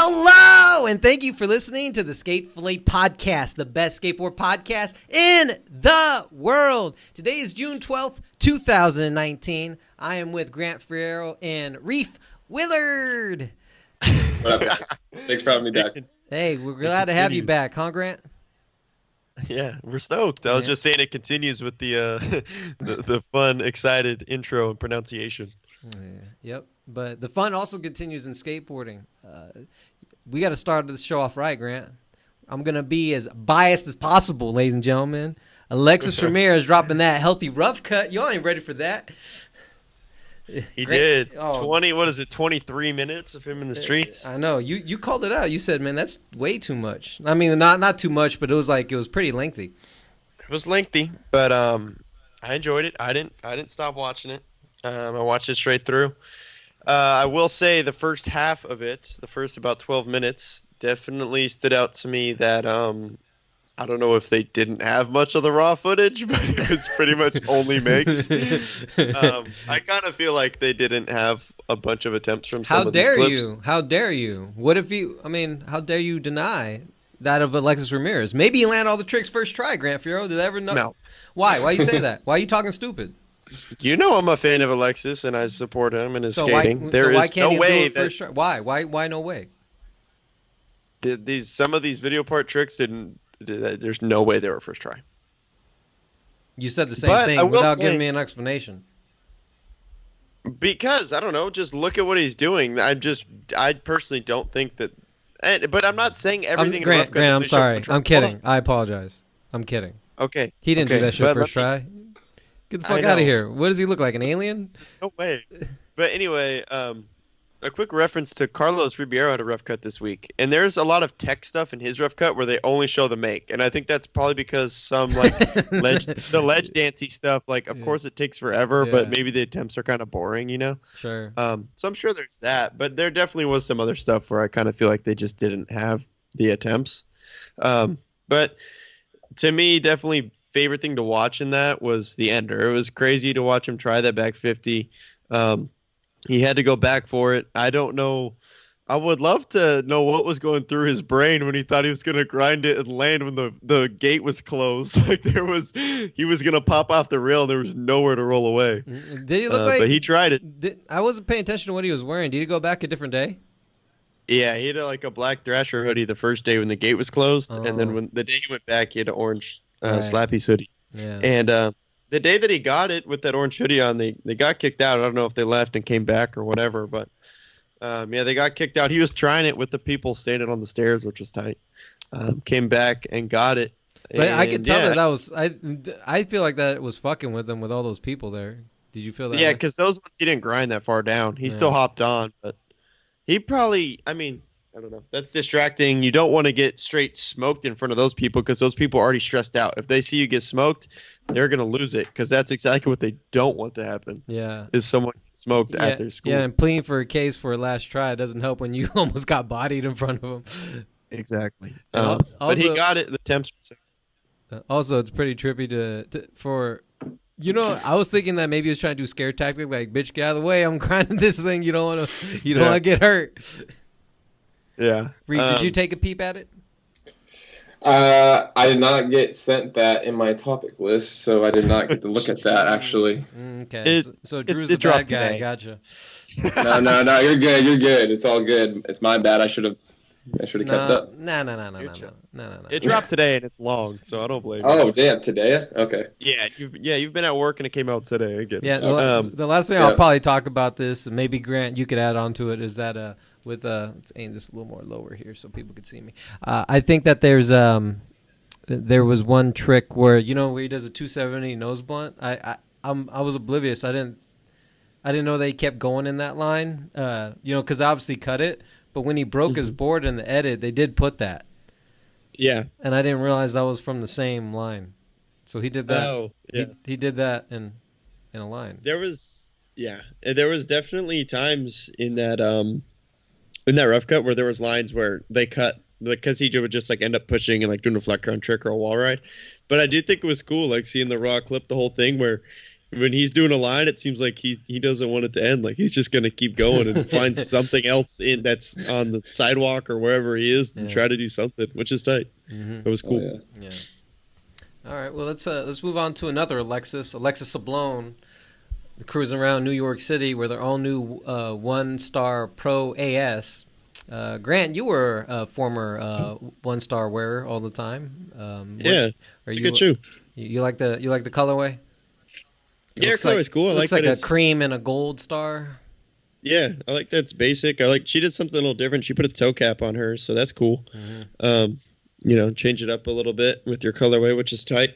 Hello, and thank you for listening to the Fillet podcast, the best skateboard podcast in the world. Today is June 12th, 2019. I am with Grant Ferrero and Reef Willard. What up, guys? Thanks for having me back. Hey, we're glad to have you back, huh, Grant? Yeah, we're stoked. I was just saying it continues with the the fun, excited intro and pronunciation. Yep, but the fun also continues in skateboarding. We got to start the show off right, Grant. I'm going to be as biased as possible, ladies and gentlemen. Alexis Ramirez dropping that healthy rough cut. Y'all ain't ready for that. He did. 23 minutes of him in the streets? I know. You called it out. You said, man, that's way too much. I mean, not too much, but it was pretty lengthy. It was lengthy, but I enjoyed it. I didn't stop watching it. I watched it straight through. I will say the first half of it, the first about 12 minutes, definitely stood out to me that I don't know if they didn't have much of the raw footage, but it was pretty much only makes. I kind of feel like they didn't have a bunch of attempts from some of these clips. How dare you? What if how dare you deny that of Alexis Ramirez? Maybe he landed all the tricks first try, Grant Ferrero. Did I ever know? No. Why you say that? Why are you talking stupid? You know I'm a fan of Alexis, and I support him in his skating. Why can't no way that... First try? Why no way? Some of these video part tricks didn't... There's no way they were first try. You said the same thing without giving me an explanation. Because, I don't know, just look at what he's doing. I personally don't think that... But I'm not saying everything... Grant, I'm sorry. I'm kidding. I apologize. I'm kidding. Okay. He didn't do that shit first try. Get the fuck out of here. What does he look like, an alien? No way. But anyway, a quick reference to Carlos Ribeiro had a rough cut this week. And there's a lot of tech stuff in his rough cut where they only show the make. And I think that's probably because some the ledge dancey stuff, of course it takes forever, but maybe the attempts are kind of boring, you know? Sure. So I'm sure there's that. But there definitely was some other stuff where I kind of feel like they just didn't have the attempts. But to me, definitely favorite thing to watch in that was the ender. It was crazy to watch him try that back 50. He had to go back for it. I don't know. I would love to know what was going through his brain when he thought he was going to grind it and land when the gate was closed. He was going to pop off the rail. There was nowhere to roll away. Did he look like? But he tried it. I wasn't paying attention to what he was wearing. Did he go back a different day? Yeah, he had a black Thrasher hoodie the first day when the gate was closed, and then when the day he went back, he had an orange Slappy's hoodie. Yeah. And the day that he got it with that orange hoodie on, they got kicked out. I don't know if they left and came back or whatever, but they got kicked out. He was trying it with the people standing on the stairs, which was tight. Came back and got it. But I could tell that was I feel like that was fucking with him with all those people there. Did you feel that? Yeah, because those ones he didn't grind that far down. He still hopped on, but he probably. I don't know. That's distracting. You don't want to get straight smoked in front of those people because those people are already stressed out. If they see you get smoked, they're going to lose it because that's exactly what they don't want to happen. Yeah. Is someone smoked at their school. Yeah, and pleading for a case for a last try doesn't help when you almost got bodied in front of them. Exactly. But he got it. The temps. Also, it's pretty trippy for... I was thinking that maybe he was trying to do scare tactic, like, bitch, get out of the way. I'm grinding this thing. You don't want to get hurt. Yeah. Reed, did you take a peep at it? I did not get sent that in my topic list, so I did not get to look at that, actually. Okay. So Drew's the bad guy. Gotcha. No, you're good. You're good. It's all good. It's my bad. I should have kept up. No. It dropped today, and it's long, so I don't blame you. Oh, damn. Today? Okay. Yeah, you've been at work, and it came out today. Again. Yeah, the last thing I'll probably talk about this, and maybe Grant, you could add on to it, is that let's aim this a little more lower here so people can see me. I think that there was one trick where where he does a 270 nose blunt. I was oblivious. I didn't know they kept going in that line. Because I obviously cut it, but when he broke his board in the edit, they did put that. Yeah, and I didn't realize that was from the same line. So he did that. Oh, yeah. He did that in a line. There was definitely times in that rough cut where there was lines where they cut because he would just end up pushing and doing a flat crown trick or a wall ride. But I do think it was cool seeing the raw clip the whole thing where when he's doing a line, it seems like he doesn't want it to end. Like he's just gonna keep going and find something else in that's on the sidewalk or wherever he is and try to do something, which is tight. It was cool. Oh, yeah. All right, well let's move on to another Alexis Sablone, cruising around New York City with their all new 1-star Pro AS. Grant, you were a former 1-star wearer all the time. It's a good shoe. You like the colorway? Yeah, colorway's cool. I looks like a cream and a gold star. Yeah, I like that's basic. She did something a little different. She put a toe cap on hers, so that's cool. Change it up a little bit with your colorway, which is tight.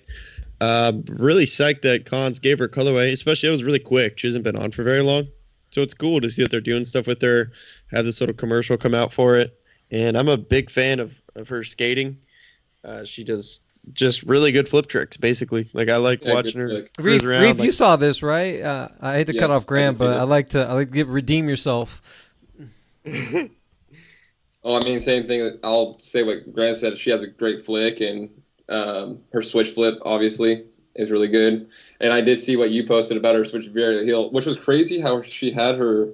Really psyched that Cons gave her colorway, especially it was really quick. She hasn't been on for very long. So it's cool to see that they're doing stuff with her, have this little commercial come out for it. And I'm a big fan of her skating. She does just really good flip tricks, basically. Like I like watching her cruise around. Reef, you saw this, right? I hate to cut off Grant, but I like to redeem yourself. Oh, I mean, same thing. I'll say what Grant said. She has a great flick, and her switch flip, obviously, is really good. And I did see what you posted about her switch varial heel, which was crazy how she had her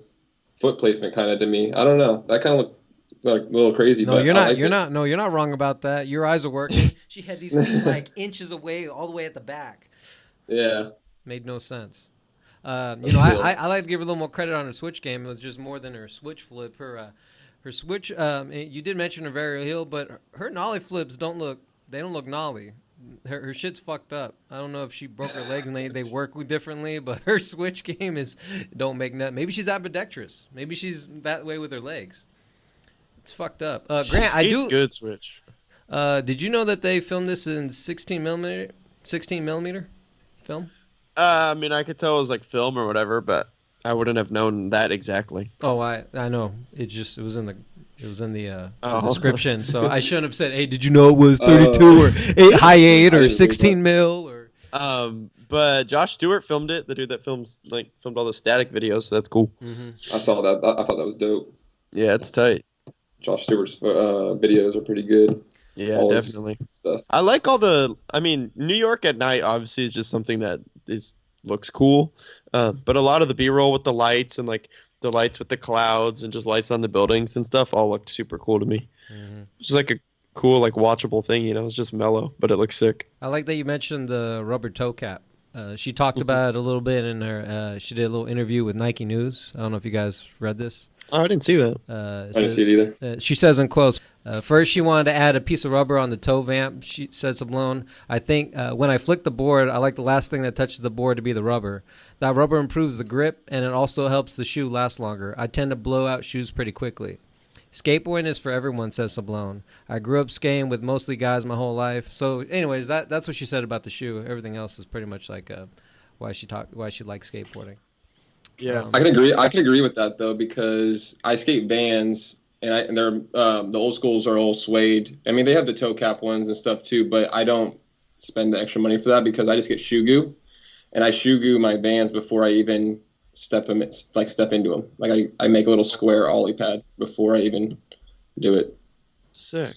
foot placement kind of to me. I don't know. That kind of looked like a little crazy. No, but you're not. No, you're not wrong about that. Your eyes are working. She had these feet like inches away, all the way at the back. Yeah. Made no sense. I like to give her a little more credit on her switch game. It was just more than her switch flip. Her switch. You did mention her varial heel, but her nollie flips don't look nollie. Her shit's fucked up. I don't know if she broke her legs and they work differently, but her switch game don't make net. Maybe she's ambidextrous. Maybe she's that way with her legs. It's fucked up. Grant, I do good switch. Did you know that they filmed this in 16 millimeter film? I mean, I could tell it was like film or whatever, but I wouldn't have known that exactly. Oh, I know. It was in the the description, so I shouldn't have said, "Hey, did you know it was 32 or high 8 or 16 mil or?" But Josh Stewart filmed it. The dude that filmed all the static videos, so that's cool. Mm-hmm. I saw that. I thought that was dope. Yeah, it's tight. Josh Stewart's videos are pretty good. Yeah, definitely. Stuff. I like New York at night obviously is just something that looks cool. But a lot of the B-roll with the lights and like the lights with the clouds and just lights on the buildings and stuff all looked super cool to me. Mm-hmm. It's like a cool, like watchable thing, it's just mellow, but it looks sick. I like that you mentioned the rubber toe cap. She talked about it a little bit in her, she did a little interview with Nike News. I don't know if you guys read this. Oh, I didn't see that. I didn't see it either. She says in quotes, first she wanted to add a piece of rubber on the toe vamp. She said, Sablone, I think when I flick the board, I like the last thing that touches the board to be the rubber. That rubber improves the grip, and it also helps the shoe last longer. I tend to blow out shoes pretty quickly. Skateboarding is for everyone, says Sablone. I grew up skating with mostly guys my whole life. So anyways, that's what she said about the shoe. Everything else is pretty much like why she likes skateboarding. Yeah, I can agree with that though, because I skate Vans and they're the old schools are all suede. I mean, they have the toe cap ones and stuff too, but I don't spend the extra money for that because I just get shoe goo, and I shoe goo my Vans before I even step into them. Like I make a little square ollie pad before I even do it. Sick.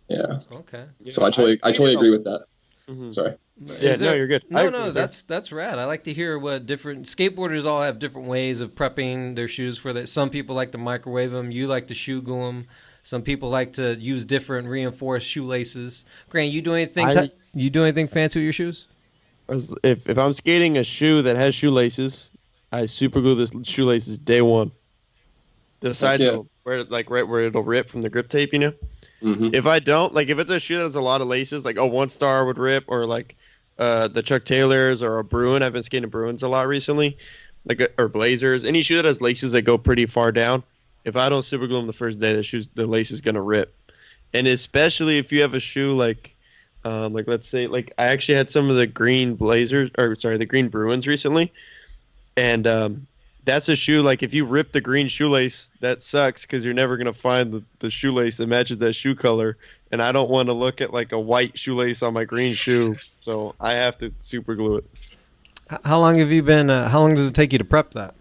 Yeah. Okay. So I totally agree with that. Mm-hmm. Sorry. Yeah, you're good. No, that's rad. I like to hear what different skateboarders all have different ways of prepping their shoes for that. Some people like to microwave them. You like to shoe glue them. Some people like to use different reinforced shoelaces. Grant, you do anything fancy with your shoes? If I'm skating a shoe that has shoelaces, I super glue the shoelaces day one. The sides where right where it'll rip from the grip tape, Mm-hmm. If I don't, if it's a shoe that has a lot of laces, like a 1-star would rip, or the Chuck Taylors or a Bruin. I've been skating Bruins a lot recently, or Blazers. Any shoe that has laces that go pretty far down. If I don't super glue them the first day, the lace is gonna rip. And especially if you have a shoe let's say I actually had some of the green the green Bruins recently, and that's a shoe, if you rip the green shoelace, that sucks because you're never going to find the shoelace that matches that shoe color. And I don't want to look at a white shoelace on my green shoe, so I have to super glue it. How long have you been, how long does it take you to prep that?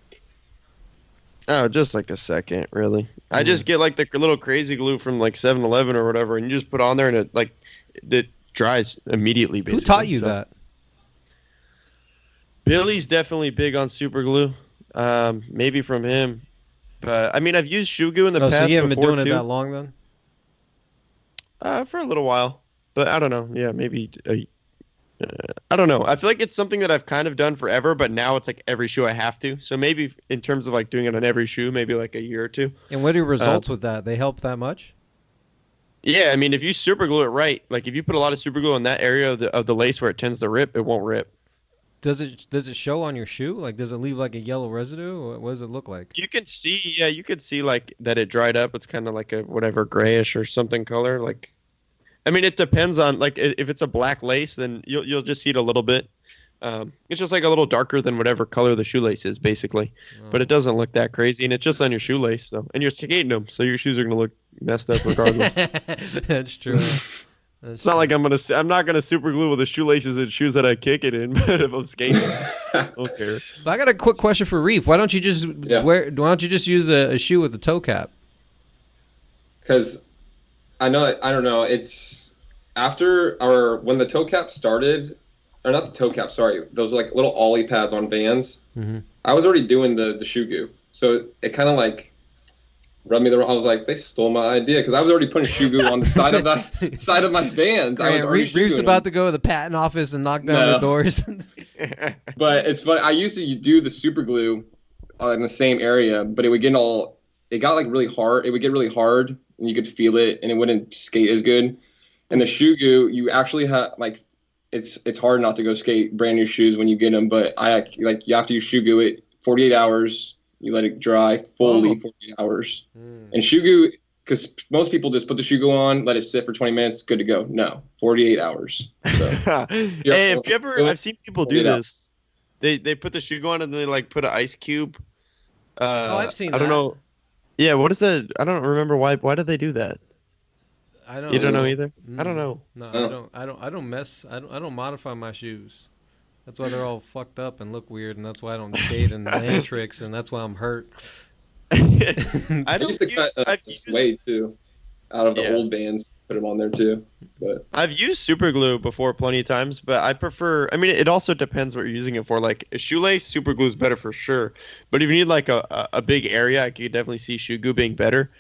Oh, just a second, really. Mm-hmm. I just get the little crazy glue from 7-Eleven or whatever, and you just put on there and it dries immediately, basically. Who taught you that? Billy's definitely big on super glue. Maybe from him. But I mean, I've used shoe glue in the past. So you haven't been doing too. it that long then? For a little while, but I don't know. Yeah, maybe. I don't know. I feel like it's something that I've kind of done forever, but now it's like every shoe I have to. So maybe in terms of like doing it on every shoe, maybe like a year or two. And what are your results with that? They help that much? Yeah, I mean, if you super glue it right, like if you put a lot of super glue on that area of the lace where it tends to rip, it won't rip. Does it show on your shoe? Like, does it leave like a yellow residue? Or what does it look like? You can see like that it dried up. It's kind of like a whatever grayish or something color. Like, I mean, it depends on like if it's a black lace, then you'll just see it a little bit. It's just like a little darker than whatever color the shoelace is, basically. Oh. But it doesn't look that crazy, and it's just on your shoelace, so and you're skating them, so your shoes are gonna look messed up regardless. That's true. It's not like I'm not gonna super glue with the shoelaces and shoes that I kick it in, but if I'm skating, I don't care. But I got a quick question for Reef. Why don't you just Why don't you just use a shoe with a toe cap? Because I don't know. It's after or when the toe cap started, or not the toe cap. Sorry, those like little ollie pads on Vans. Mm-hmm. I was already doing the shoe goo, so it kind of like rubbed me the wrong. I was like, they stole my idea because I was already putting shoe goo on the side of my Vans. Reef's about to go to the patent office and knock down the doors. But it's funny. I used to do the super glue in the same area, but it got like really hard. It would get really hard, and you could feel it, and it wouldn't skate as good. And the shoe goo, you actually have like, it's hard not to go skate brand new shoes when you get them. But you have to use shoe goo it 48 hours. You let it dry fully 48 hours. And shoe goo, because most people just put the shoe goo on, let it sit for 20 minutes, good to go. No, 48 hours. So, hey, if you ever, I've seen people do this. They put the shoe goo on and then they like put an ice cube. I've seen that. I don't know. Yeah, what is that? I don't remember why. Why did they do that? I don't. You don't know either. I don't know. No, I don't mess. I don't modify my shoes. That's why they're all fucked up and look weird, and that's why I don't skate and land tricks, and that's why I'm hurt. I used to cut suede too, out of the old Vans, put them on there too. But I've used super glue before plenty of times, but I prefer. I mean, it also depends what you're using it for. Like a shoelace, super glue is better for sure. But if you need like a big area, I could definitely see shoe glue being better.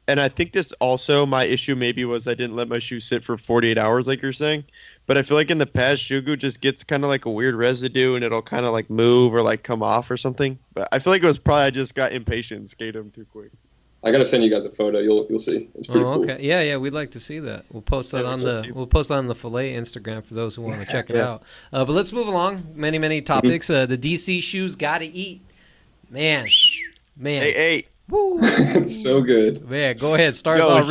And I think this also, my issue maybe was I didn't let my shoe sit for 48 hours like you're saying. But I feel like in the past, shoe glue just gets kind of like a weird residue and it'll kind of like move or like come off or something. But I feel like it was probably I just got impatient and skated them too quick. I got to send you guys a photo. You'll see. It's pretty cool. Okay. Yeah, we'd like to see that. We'll post that on the Fillet Instagram for those who want to check it out. But let's move along. Many topics. The DC shoes got to eat. Man. Hey. Woo. It's so good. Man, go ahead. Start us off.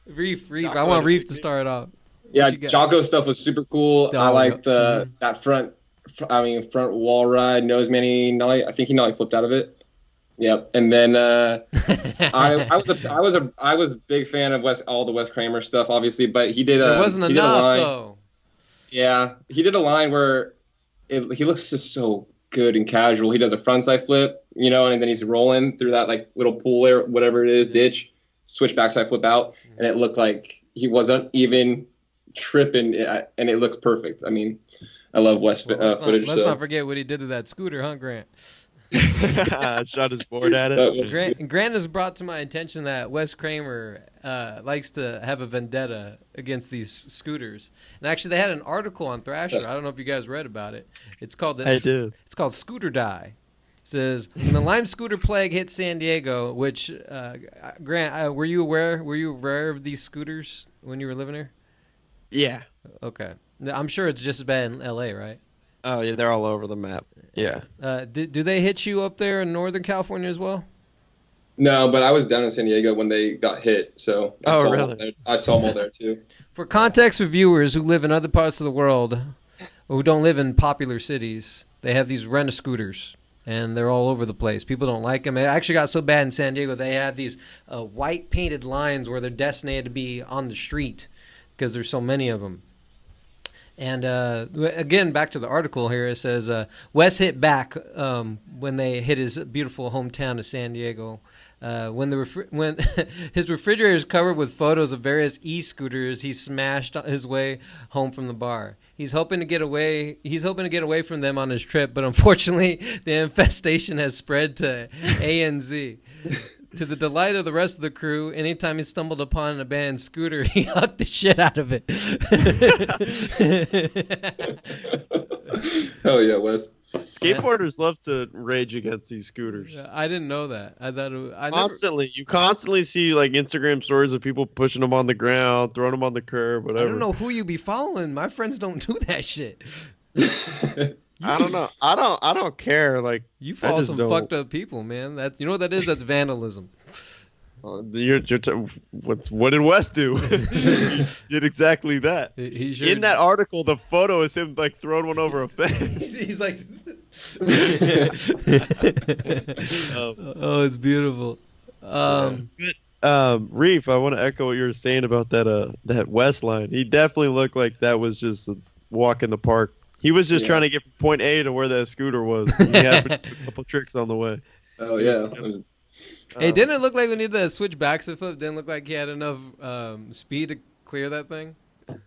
Reef. I want Reef to start off. Yeah, Jocko stuff was super cool. I like that front wall ride, nose manny nollie. I think he nollie flipped out of it. Yep. And then I was a big fan of all the Wes Kramer stuff, obviously, but he did it wasn't enough though. Yeah, he did a line where he looks just so good and casual. He does a frontside flip, and then he's rolling through that like little pool or whatever it is, ditch, switch backside flip out, and it looked like he wasn't even tripping, and it looks perfect. I mean, I love Wes footage. Let's not forget what he did to that scooter, huh, Grant? Shot his board at it. Grant has brought to my attention that Wes Kramer likes to have a vendetta against these scooters. And actually, they had an article on Thrasher. I don't know if you guys read about it. It's called Scooter Die. It says when the Lime scooter plague hit San Diego, which Grant, were you aware of these scooters when you were living here? Yeah. Okay. I'm sure it's just as bad in LA, right? Oh yeah, they're all over the map. Yeah. Do they hit you up there in Northern California as well? No, but I was down in San Diego when they got hit, so I saw them all there too. For context for viewers who live in other parts of the world, or who don't live in popular cities, they have these rent-a-scooters, and they're all over the place. People don't like them. It actually got so bad in San Diego, they have these white painted lines where they're destined to be on the street because there's so many of them. And again, back to the article here, it says, Wes hit back when they hit his beautiful hometown of San Diego. When his refrigerator is covered with photos of various e-scooters he smashed on his way home from the bar. He's hoping to get away from them on his trip, but unfortunately, the infestation has spread to ANZ. To the delight of the rest of the crew, anytime he stumbled upon an abandoned scooter, he hucked the shit out of it. Hell yeah, Wes. Skateboarders love to rage against these scooters. I didn't know that. I thought You constantly see like Instagram stories of people pushing them on the ground, throwing them on the curb, whatever. I don't know who you be following. My friends don't do that shit. I don't know. I don't care. Like, you follow some fucked up people, man. You know what that is? That's vandalism. What did Wes do? He did exactly that. He sure In that article, the photo is him like throwing one over a fence. He's like, oh, it's beautiful. Reef, I want to echo what you were saying about that West line. He definitely looked like that was just a walk in the park. He was just trying to get from point A to where that scooter was. He had a couple tricks on the way. Oh yeah. Hey, didn't it look like when he did the switch backside flip? Didn't look like he had enough speed to clear that thing?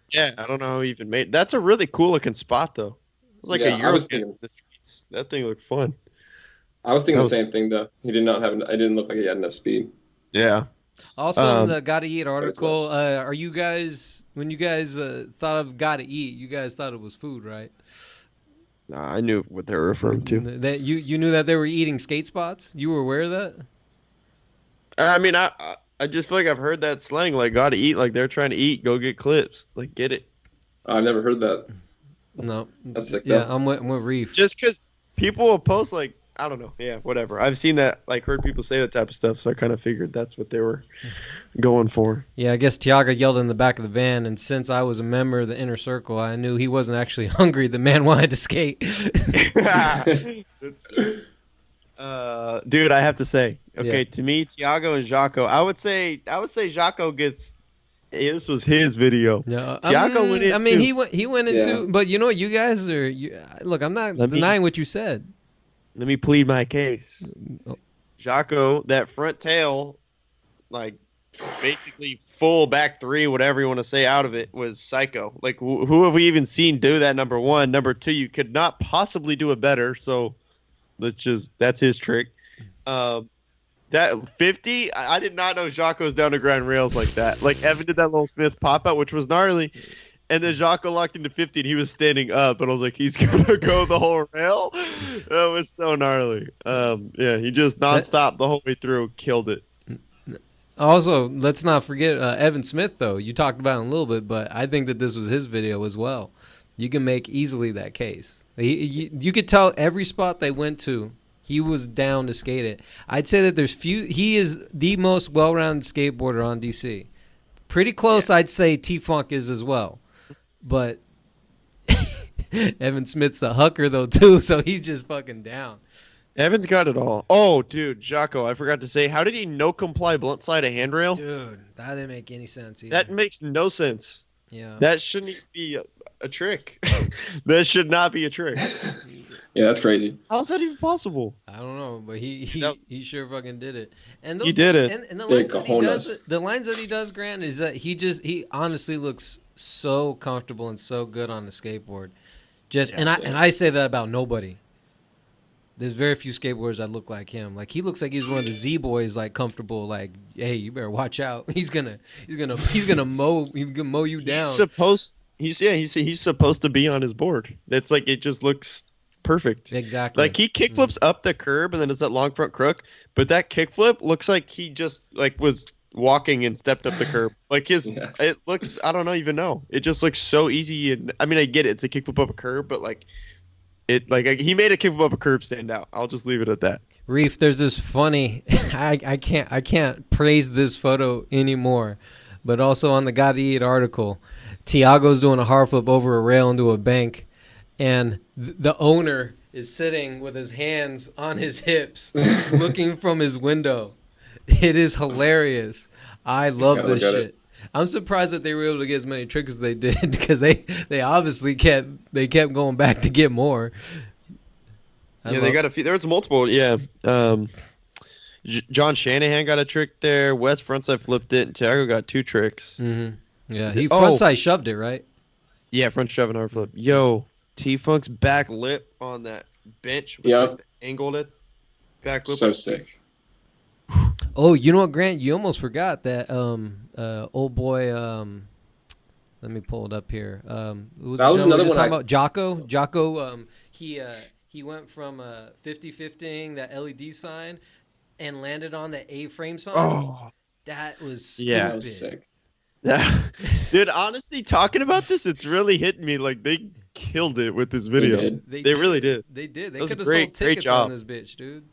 Yeah, I don't know how he even made. That's a really cool looking spot though. It was like a Euro skate in the streets. That thing looked fun. I was thinking the same thing though. He did not have. It didn't look like he had enough speed. Yeah. Also, in the Gotta Eat article, are you guys, when you guys thought of Gotta Eat, you guys thought it was food, right? Nah, I knew what they were referring to. That you knew that they were eating skate spots? You were aware of that? I mean, I just feel like I've heard that slang, like gotta eat, like they're trying to eat, go get clips, like get it. I've never heard that. No. That's sick. Yeah, I'm with Reef. Just because people will post like, I don't know, yeah, whatever. I've seen that, like heard people say that type of stuff, so I kind of figured that's what they were going for. Yeah, I guess Tiago yelled in the back of the van, and since I was a member of the inner circle, I knew he wasn't actually hungry. The man wanted to skate. Dude, I have to say, okay, to me, Tiago and Jaco, I would say Jaco gets. This was his video. No, Tiago went in. I mean, too. he went into, but you know what? You guys are. Look, I'm not denying what you said. Let me plead my case. Jaco, that front tail, like basically full back three, whatever you want to say out of it, was psycho. Like, who have we even seen do that? Number one. Number two, you could not possibly do it better. So that's his trick. That 50, I did not know Jaco's down to grind rails like that. Like, Evan did that little Smith pop out, which was gnarly. And then Jaco locked into 50 and he was standing up. And I was like, he's going to go the whole rail? That was so gnarly. Yeah, he just nonstop the whole way through, killed it. Also, let's not forget Evan Smith, though. You talked about him a little bit, but I think that this was his video as well. You can make easily that case. You could tell every spot they went to, he was down to skate it. I'd say that he is the most well-rounded skateboarder on DC. Pretty close, yeah. I'd say T-Funk is as well. But Evan Smith's a hucker, though, too, so he's just fucking down. Evan's got it all. Oh, dude, Jaco, I forgot to say, how did he no-comply blunt side a handrail? Dude, that didn't make any sense either. That makes no sense. Yeah. That shouldn't be a trick. That should not be a trick. Yeah, that's crazy. How's that even possible? I don't know, but he sure fucking did it. And he did it. And the lines that he does, Grant, is that he honestly looks so comfortable and so good on the skateboard. And I say that about nobody. There's very few skateboarders that look like him. Like, he looks like he's one of the Z boys, like comfortable. Like, hey, you better watch out. He's gonna mow you down. He's supposed to be on his board. It's like, it just looks perfect. Exactly. Like, he kickflips up the curb and then does that long front crook, but that kickflip looks like he just like was walking and stepped up the curb. Like it looks, I don't even know. It just looks so easy. And I mean, I get it. It's a kickflip up a curb, but like he made a kickflip up a curb stand out. I'll just leave it at that. Reef, there's this funny, I can't praise this photo anymore, but also on the Gotta Eat article, Tiago's doing a hard flip over a rail into a bank, and the owner is sitting with his hands on his hips looking from his window. It is hilarious. I love this shit. I'm surprised that they were able to get as many tricks as they did, because they obviously kept going back to get more. They got a few. There was multiple. Yeah. John Shanahan got a trick there. Wes frontside flipped it, and Thiago got 2 tricks. Mm-hmm. Yeah, he frontside shoved it, right? Yeah, front shove and hard flip. Yo, T-Funk's back lip on that bench. Yep. Like angled it. Back lip. So sick. Oh, you know what, Grant? You almost forgot that old boy. Let me pull it up here. Who That was another one about Jocko. Jocko. He went from 50-50ing that LED sign and landed on the A-frame sign. Oh, that was stupid. Yeah, that was sick. Dude, honestly, talking about this, it's really hitting me. Like, they killed it with this video. They really did. They did. They That was could have great- sold great tickets job. on this bitch, dude.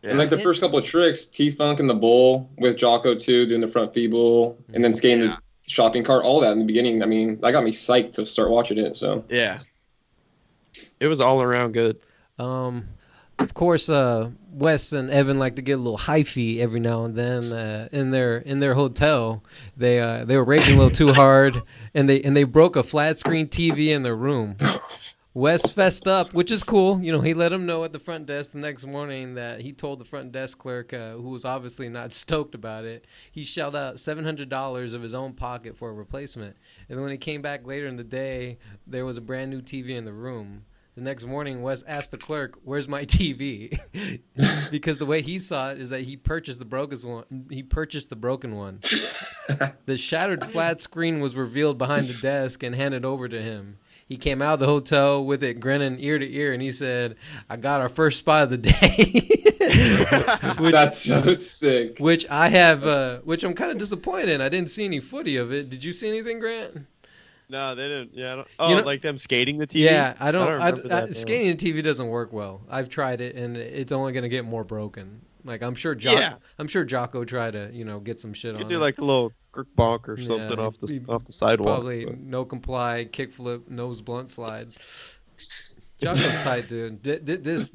Yeah. And like the first couple of tricks, T-Funk and the bull with Jocko too, doing the front feeble, and then skating the shopping cart, all that in the beginning. I mean, that got me psyched to start watching it. So Yeah. It was all around good. Of course, Wes and Evan like to get a little hyphy every now and then in their hotel. They were raging a little too hard, and they broke a flat screen TV in their room. Wes fessed up, which is cool. You know, he let him know at the front desk the next morning that he told the front desk clerk, who was obviously not stoked about it, he shelled out $700 of his own pocket for a replacement. And then when he came back later in the day, there was a brand new TV in the room. The next morning, Wes asked the clerk, "Where's my TV?" Because the way he saw it is that he purchased the broken one. The shattered flat screen was revealed behind the desk and handed over to him. He came out of the hotel with it grinning ear to ear, and he said, "I got our first spot of the day." that's so sick. Which I have, which I'm kind of disappointed in. I didn't see any footy of it. Did you see anything, Grant? No, they didn't. Yeah. I don't, like them skating the TV? Yeah, I don't remember that, no. Skating the TV doesn't work well. I've tried it, and it's only going to get more broken. Like, I'm sure Jocko tried to, get some shit You on could do it. like a little bonk or something off the sidewalk. Probably no comply, kickflip, nose blunt slide. Jocko's tight, dude. This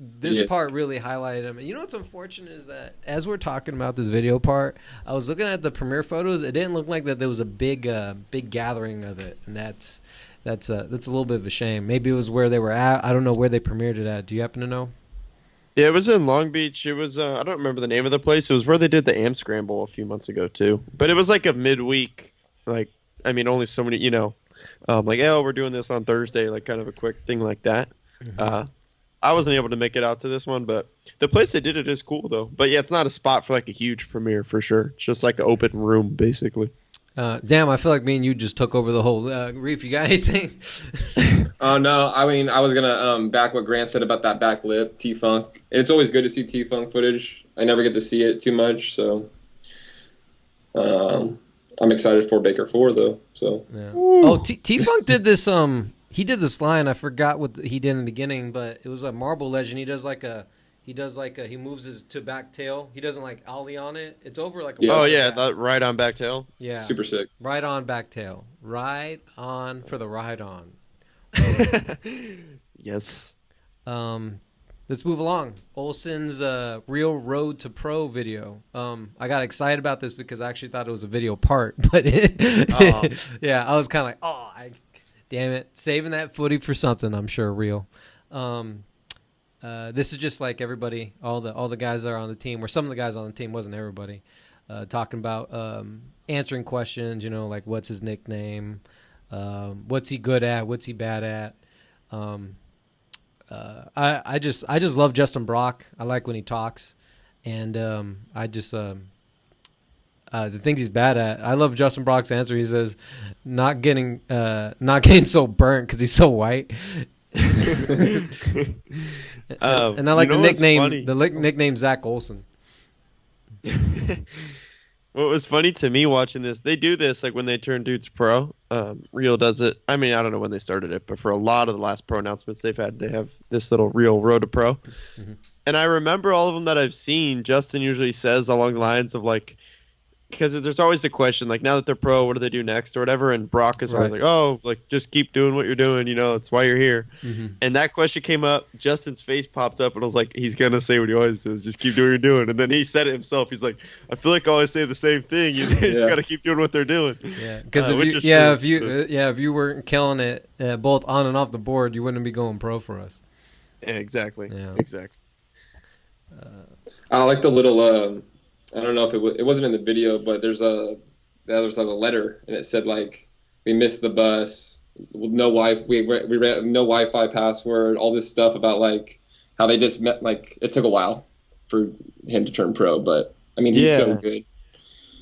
part really highlighted him. And you know what's unfortunate is that as we're talking about this video part, I was looking at the premiere photos. It didn't look like that there was a big gathering of it, and that's a little bit of a shame. Maybe it was where they were at. I don't know where they premiered it at. Do you happen to know? Yeah, it was in Long Beach. It was I don't remember the name of the place. It was where they did the Am Scramble a few months ago too. But it was like a midweek. Like, I mean, only so many. Like, oh, we're doing this on Thursday. Like, kind of a quick thing like that. Mm-hmm. I wasn't able to make it out to this one, but the place they did it is cool though. But yeah, it's not a spot for like a huge premiere for sure. It's just like an open room basically. Damn, I feel like me and you just took over the whole. Reef, you got anything? Oh no, I mean I was gonna back what Grant said about that back lip T-Funk. And it's always good to see T-Funk footage. I never get to see it too much, so I'm excited for Baker 4 though. So yeah. Oh, T-Funk did this. He did this line. I forgot what he did in the beginning, but it was a Marble Legend. He moves his to back tail. He doesn't like ollie on it. It's over like a that right on back tail. Yeah, super sick. Right on back tail. Right on for the ride on. Yes. Let's move along. Olson's Real Road to Pro video. I got excited about this because I actually thought it was a video part, but yeah, I was kind of like, damn it, saving that footy for something. I'm sure real. This is just like everybody, all the guys that are on the team, or some of the guys on the team, wasn't everybody, talking about answering questions. Like what's his nickname, what's he good at, what's he bad at. I just love Justin Brock. I like when he talks, and the things he's bad at. I love Justin Brock's answer. He says, "Not getting so burnt because he's so white." And I like the nickname Zach Olson. What was funny to me watching this, they do this like when they turn dudes pro. Real does it. I mean, I don't know when they started it, but for a lot of the last pro announcements they have this little Real Road to Pro. Mm-hmm. And I remember all of them that I've seen, Justin usually says along the lines of like, because there's always the question, like, now that they're pro, what do they do next or whatever? And Brock is always like, oh, like, just keep doing what you're doing. It's why you're here. Mm-hmm. And that question came up. Justin's face popped up, and I was like, he's going to say what he always says, just keep doing what you're doing. And then he said it himself. He's like, I feel like I always say the same thing. You just got to keep doing what they're doing. Yeah, because if you weren't killing it both on and off the board, you wouldn't be going pro for us. Yeah, exactly. Yeah. Exactly. I like the little. I don't know if it wasn't in the video, but there's like a letter, and it said like we missed the bus, no Wi. We ran no Wi-Fi password, all this stuff about like how they just met. Like it took a while for him to turn pro, but I mean he's so good.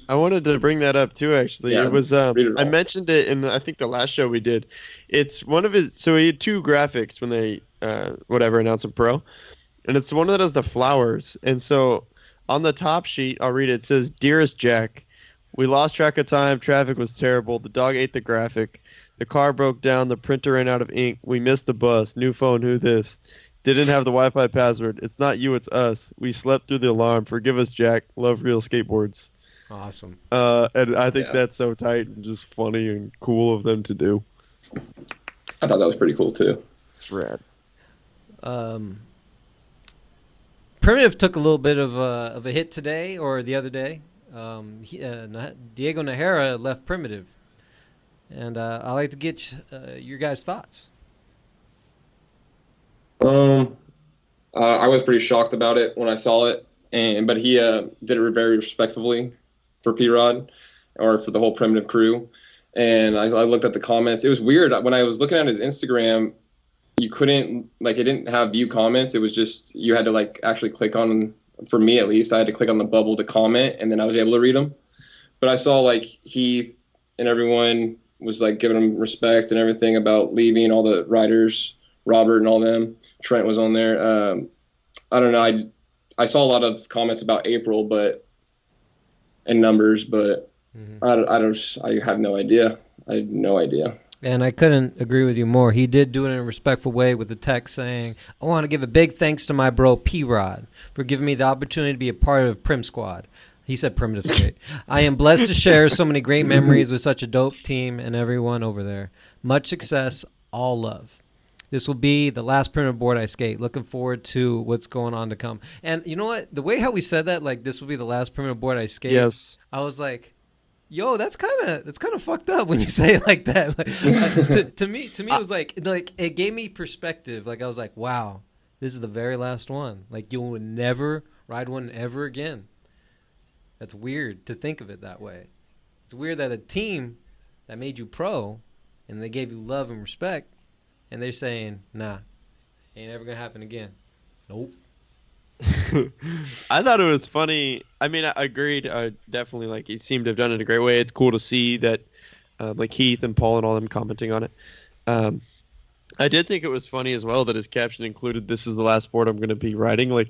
I wanted to bring that up too. Actually, Yeah, it was I mentioned it in I think the last show we did. It's one of his. So he had 2 graphics when they announced him pro, and it's the one that has the flowers. And so on the top sheet, I'll read it. It says, "Dearest Jack, we lost track of time. Traffic was terrible. The dog ate the graphic. The car broke down. The printer ran out of ink. We missed the bus. New phone. Who this? Didn't have the Wi-Fi password. It's not you. It's us. We slept through the alarm. Forgive us, Jack. Love real skateboards." Awesome. And I think that's so tight and just funny and cool of them to do. I thought that was pretty cool too. It's rad. Primitive took a little bit of a hit today or the other day. Diego Najera left Primitive, and I'd like to get your guys' thoughts. I was pretty shocked about it when I saw it, but he did it very respectfully for P-Rod or for the whole Primitive crew. And I looked at the comments. It was weird. When I was looking at his Instagram, you couldn't, like, it didn't have view comments. It was just, you had to, like, actually click on, for me at least, I had to click on the bubble to comment, and then I was able to read them. But I saw, like, he and everyone was, like, giving him respect and everything about leaving, all the riders, Robert and all them. Trent was on there. I don't know. I saw a lot of comments about April, and numbers, but I have no idea. I had no idea. And I couldn't agree with you more. He did do it in a respectful way with the text saying, "I want to give a big thanks to my bro P-Rod for giving me the opportunity to be a part of Prim Squad." He said Primitive Skate. "I am blessed to share so many great memories with such a dope team and everyone over there. Much success, all love. This will be the last primitive board I skate. Looking forward to what's going on to come." And you know what? The way how we said that, like, this will be the last primitive board I skate. Yes. I was like, yo, that's kind of fucked up when you say it like that. Like, to me, it was like it gave me perspective. Like, I was like, wow, this is the very last one. Like, you will never ride one ever again. That's weird to think of it that way. It's weird that a team that made you pro and they gave you love and respect, and they're saying, nah, ain't ever going to happen again. Nope. I thought it was funny. I mean, I agreed. Definitely, like, he seemed to have done it a great way. It's cool to see that, like, Heath and Paul and all them commenting on it. I did think it was funny as well that his caption included, "This is the last sport I'm going to be riding." But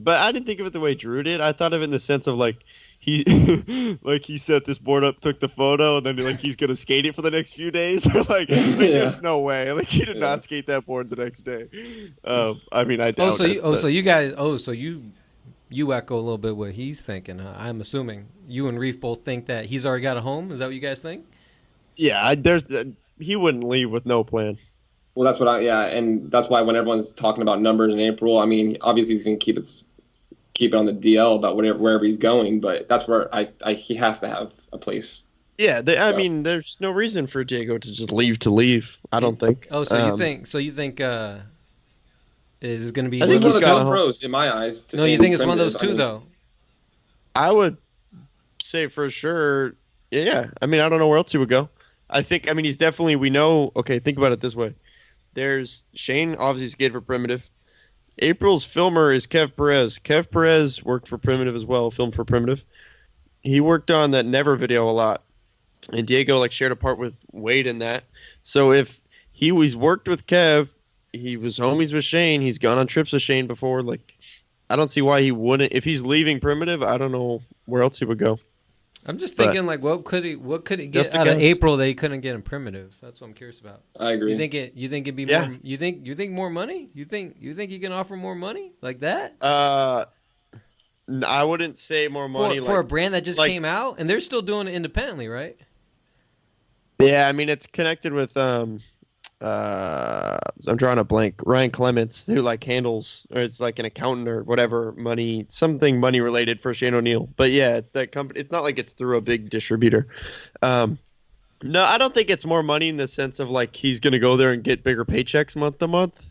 I didn't think of it the way Drew did. I thought of it in the sense of, like, he he set this board up, took the photo, and then he's going to skate it for the next few days. There's no way. Like, he did not skate that board the next day. I mean, I doubt it. So you echo a little bit what he's thinking. I'm assuming you and Reef both think that he's already got a home. Is that what you guys think? Yeah, he wouldn't leave with no plan. Well, that's what and that's why when everyone's talking about numbers in April, I mean, obviously he's going to keep it on the DL about wherever he's going, but that's where he has to have a place. Yeah, I mean, there's no reason for Diego to just leave. I don't think. Oh, so you think is going to be? I think he's one of the top pros in my eyes. No, you think it's one of those two, though? I would say for sure. Yeah, I mean, I don't know where else he would go. I mean, he's definitely. We know. Okay, think about it this way. There's Shane, obviously skated for Primitive. April's filmer is Kev Perez. Kev Perez worked for Primitive as well, filmed for Primitive. He worked on that Never video a lot. And Diego shared a part with Wade in that. So if he's worked with Kev, he was homies with Shane, he's gone on trips with Shane before, I don't see why he wouldn't. If he's leaving Primitive, I don't know where else he would go. I'm just thinking, what could he get out of April that he couldn't get in Primitive? That's what I'm curious about. I agree. You think it'd be more? You think more money? You think you can offer more money like that? I wouldn't say more money for a brand that just came out, and they're still doing it independently, right? Yeah, I mean, it's connected with I'm drawing a blank. Ryan Clements, who handles, or it's like an accountant or whatever, something money related for Shane O'Neill. But yeah, it's that company. It's not like it's through a big distributor. No, I don't think it's more money in the sense of he's going to go there and get bigger paychecks month to month.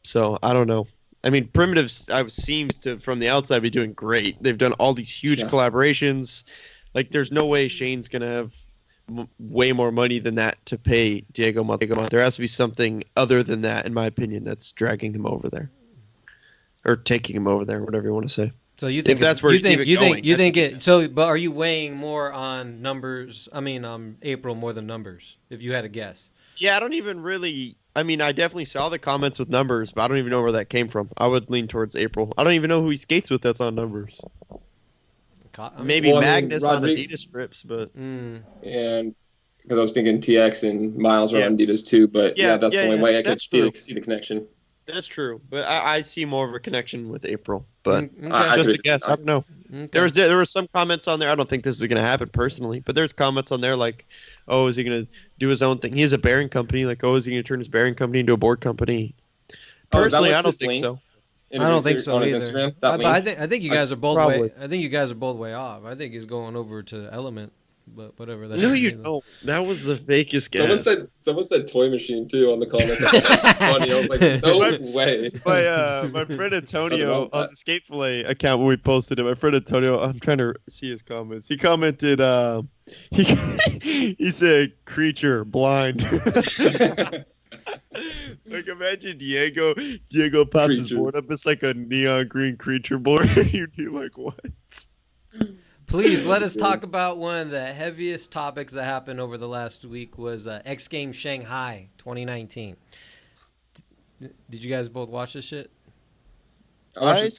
So I don't know. I mean, Primitive seems to, from the outside, be doing great. They've done all these huge collaborations. Like, there's no way Shane's going to have way more money than that to pay Diego Monte. There has to be something other than that, in my opinion, that's dragging him over there. Or taking him over there, whatever you want to say. So you think if that's where you think it? So, but are you weighing more on numbers? I mean, April more than numbers. If you had a guess. Yeah, I don't even really. I mean, I definitely saw the comments with numbers, but I don't even know where that came from. I would lean towards April. I don't even know who he skates with that's on numbers. Maybe Magnus on Adidas strips, but and because I was thinking TX and Miles are on Adidas too, but that's the only way I could see the connection. That's true, but I see more of a connection with April. But okay. Just a guess, I don't know. Okay. There were some comments on there. I don't think this is going to happen personally, but there's comments on there like, "Oh, is he going to do his own thing? He has a bearing company. Like, oh, is he going to turn his bearing company into a board company?" Personally, I don't think so. I don't think so either. But I think you guys are both way. I think you guys are both way off. I think he's going over to Element. But whatever. No, you don't. That was the fakest guess. Someone said toy machine too on the comments. That's funny. I was like, no way. My friend Antonio on the Fillet account when we posted it. My friend Antonio, I'm trying to see his comments. He commented, he said, "Creature blind." Like, imagine Diego pops his board up. It's like a neon green creature board. You'd be like, what? Please let us talk about one of the heaviest topics that happened over the last week was X Games Shanghai 2019. Did you guys both watch this shit? I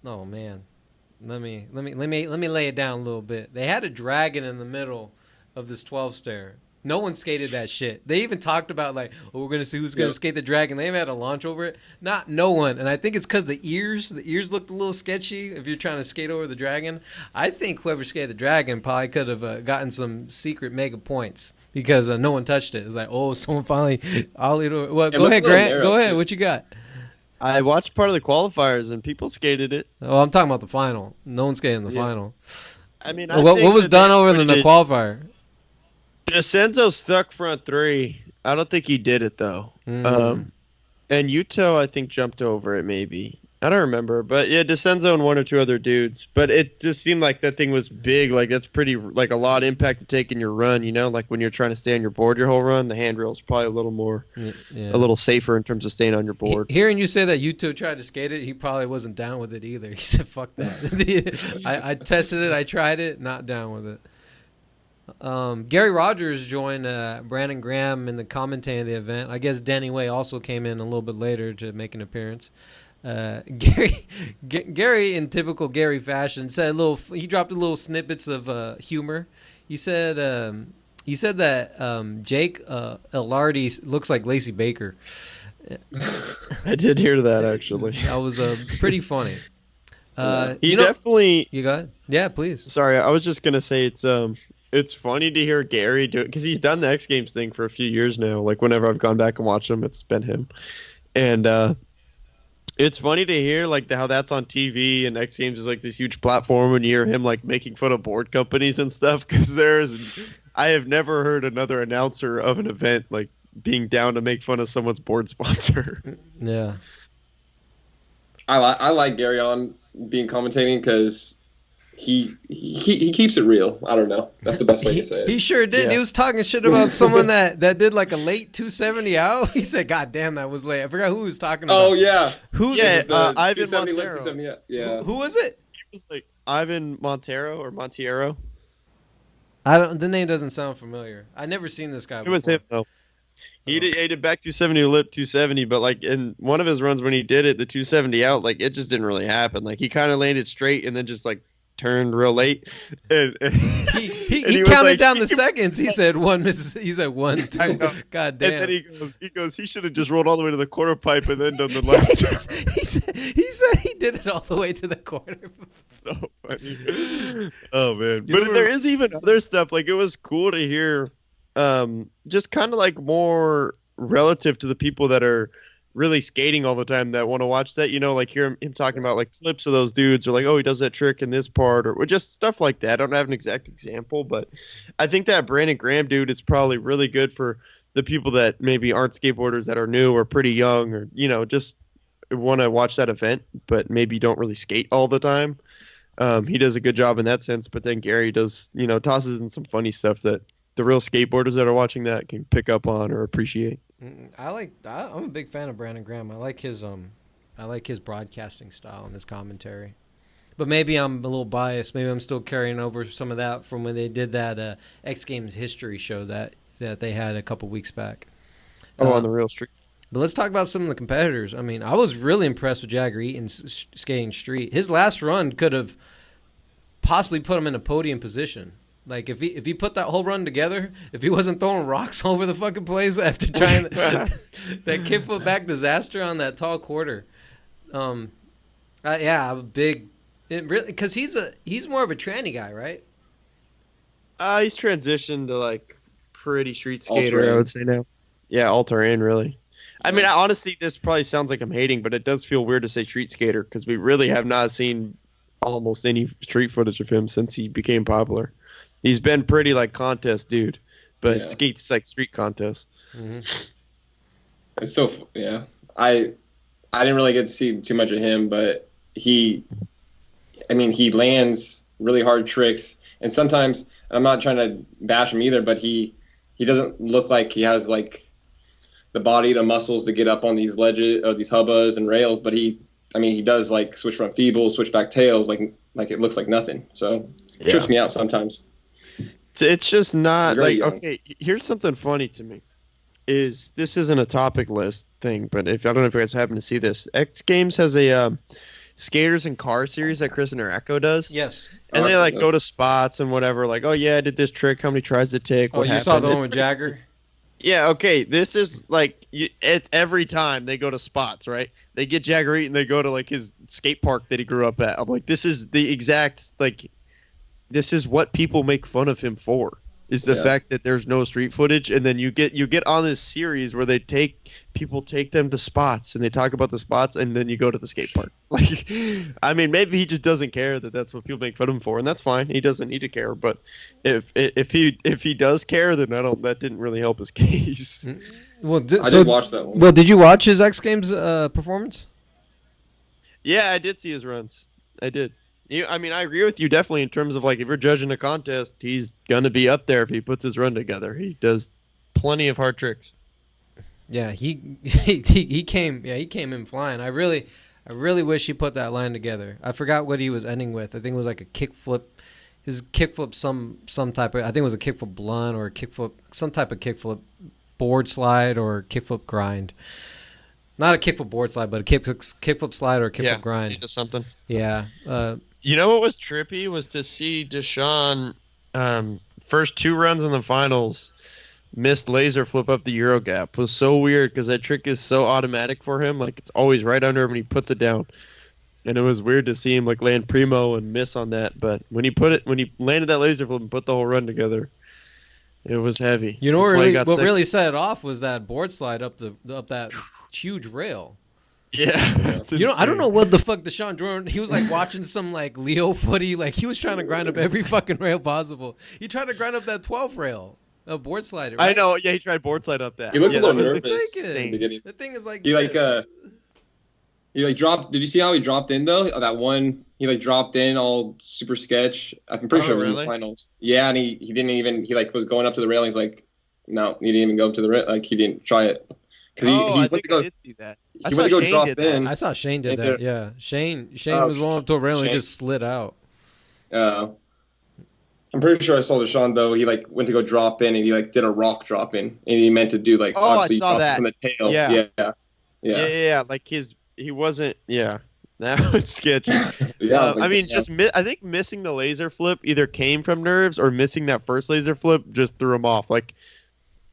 Oh man, let me lay it down a little bit. They had a dragon in the middle of this 12 stair. No one skated that shit. They even talked about like, oh, we're gonna see who's gonna skate the dragon. They even had a launch over it. No one. And I think it's because the ears looked a little sketchy. If you're trying to skate over the dragon, I think whoever skated the dragon probably could have gotten some secret mega points because no one touched it. It's like, oh, someone finally ollied over. Well, go ahead, Grant. Go ahead. What you got? I watched part of the qualifiers and people skated it. Oh, I'm talking about the final. No one skated in the final. I mean, what was done over in the qualifier? DeCenzo stuck front three. I don't think he did it, though. And Yuto, I think, jumped over it, maybe. I don't remember. But, yeah, DeCenzo and one or two other dudes. But it just seemed like that thing was big. Like, that's pretty, like, a lot of impact to take in your run, you know? Like, when you're trying to stay on your board your whole run, the handrail's probably a little more, a little safer in terms of staying on your board. Hearing you say that Yuto tried to skate it, he probably wasn't down with it either. He said, fuck that. I tested it. I tried it. Not down with it. Gary Rogers joined Brandon Graham in the commentating of the event. I guess Danny Way also came in a little bit later to make an appearance. Gary, in typical Gary fashion, said he dropped a little snippets of humor. He said that Jake Elardi looks like Lacey Baker. I did hear that actually. That was pretty funny. Definitely. You got it? Yeah, please. Sorry, I was just gonna say it's funny to hear Gary do it because he's done the X Games thing for a few years now. Like whenever I've gone back and watched him, it's been him, and it's funny to hear like how that's on TV and X Games is like this huge platform and you hear him like making fun of board companies and stuff because I have never heard another announcer of an event like being down to make fun of someone's board sponsor. Yeah, I like Gary on being commentating because he keeps it real. I don't know. That's the best way to say it. He sure did. Yeah. He was talking shit about someone that did like a late 270 out. He said, "God damn, that was late." I forgot who he was talking about. Oh yeah, who's it? Ivan Montero. Yeah. Who was it? It was like Ivan Montero or Montiero. The name doesn't sound familiar. I never seen this guy before. It was him though. He did back 270 lip 270, but like in one of his runs when he did it, the 270 out, like it just didn't really happen. Like he kind of landed straight and then just like turned real late. And he counted down the seconds. He said one. He said one time. God damn. And then he goes. He should have just rolled all the way to the quarter pipe and then done the last turn. He said he did it all the way to the quarter. So funny. Oh man. But there is even other stuff. Like it was cool to hear. Just kind of like more relative to the people that are really skating all the time that want to watch that, you know, like hear him talking about like clips of those dudes or like, oh, he does that trick in this part or just stuff like that. I don't have an exact example, but I think that Brandon Graham dude is probably really good for the people that maybe aren't skateboarders that are new or pretty young or, you know, just want to watch that event, but maybe don't really skate all the time. He does a good job in that sense, but then Gary does, tosses in some funny stuff that the real skateboarders that are watching that can pick up on or appreciate. I'm a big fan of Brandon Graham. I like his broadcasting style and his commentary. But maybe I'm a little biased. Maybe I'm still carrying over some of that from when they did that X Games history show that they had a couple weeks back. On the real street. But let's talk about some of the competitors. I mean, I was really impressed with Jagger Eaton's skating street. His last run could have possibly put him in a podium position. Like, if he put that whole run together, if he wasn't throwing rocks all over the fucking place after trying that kickflip back disaster on that tall quarter. Big... Because he's more of a tranny guy, right? He's transitioned to like pretty street skater, I would say now. Yeah, all terrain, really. I mean, honestly, this probably sounds like I'm hating, but it does feel weird to say street skater because we really have not seen almost any street footage of him since he became popular. He's been pretty like contest dude, but skates like street contest. Mm-hmm. It's so I didn't really get to see too much of him, but he lands really hard tricks, and sometimes I'm not trying to bash him either, but he doesn't look like he has like the body, the muscles to get up on these ledges or these hubbas and rails, but he does like switch front feebles, switch back tails, like it looks like nothing. So it trips me out sometimes. It's just not like young. Okay, here's something funny to me. This isn't a topic list thing, but I don't know if you guys happen to see this. X Games has a skaters and car series that Chris and Echo does. Yes. And they like go to spots and whatever, like, oh yeah, I did this trick, how many tries did it take? Oh, you saw the one with Jagger? Yeah, okay. This is like it's every time they go to spots, right? They get Jagger Eaton, they go to like his skate park that he grew up at. I'm like, this is the exact this is what people make fun of him for. Is the fact that there's no street footage, and then you get on this series where people take them to spots and they talk about the spots, and then you go to the skate park. Like, I mean, maybe he just doesn't care that that's what people make fun of him for, and that's fine. He doesn't need to care. But if he does care, then that didn't really help his case. Well, I did watch that one. Well, did you watch his X Games performance? Yeah, I did see his runs. I did. I mean, I agree with you definitely in terms of like if you're judging a contest, he's gonna be up there if he puts his run together. He does plenty of hard tricks. Yeah, he came in flying. I really wish he put that line together. I forgot what he was ending with. I think it was like a kickflip. His kickflip, some type of, I think it was a kickflip blunt or a kickflip, some type of kickflip board slide or kickflip grind. Not a kickflip board slide, but a kickflip slide or a kickflip grind. He does something. Yeah. You know what was trippy was to see Deshaun first two runs in the finals missed laser flip up the Euro gap. It was so weird because that trick is so automatic for him. Like it's always right under him when he puts it down. And it was weird to see him like land primo and miss on that. But when he landed that laser flip and put the whole run together, it was heavy. You know what really set it off was that board slide up that huge rail. Yeah. I don't know what the fuck Deshaun Jordan, he was like watching some like Leo footy, like he was trying to grind up every fucking rail possible. He tried to grind up that 12th rail, a board slider. Right? I know, yeah, he tried board slide up that. He looked a little nervous. The thing is like he dropped. Did you see how he dropped in though? That one he dropped in all super sketch. I'm pretty sure it was in the finals. Yeah, and he didn't even was going up to the rail. And he's like, no, he didn't even go up to the rail. Like he didn't try it. I think I did see that. I saw Shane did that. Yeah, Shane was going up to a rail and he just slid out. I'm pretty sure I saw Deshaun though. He went to go drop in and he did a rock drop in and he meant to do I saw that from the tail. Yeah. Like he wasn't. Yeah, that was sketchy. I think missing the laser flip either came from nerves or missing that first laser flip just threw him off. Like.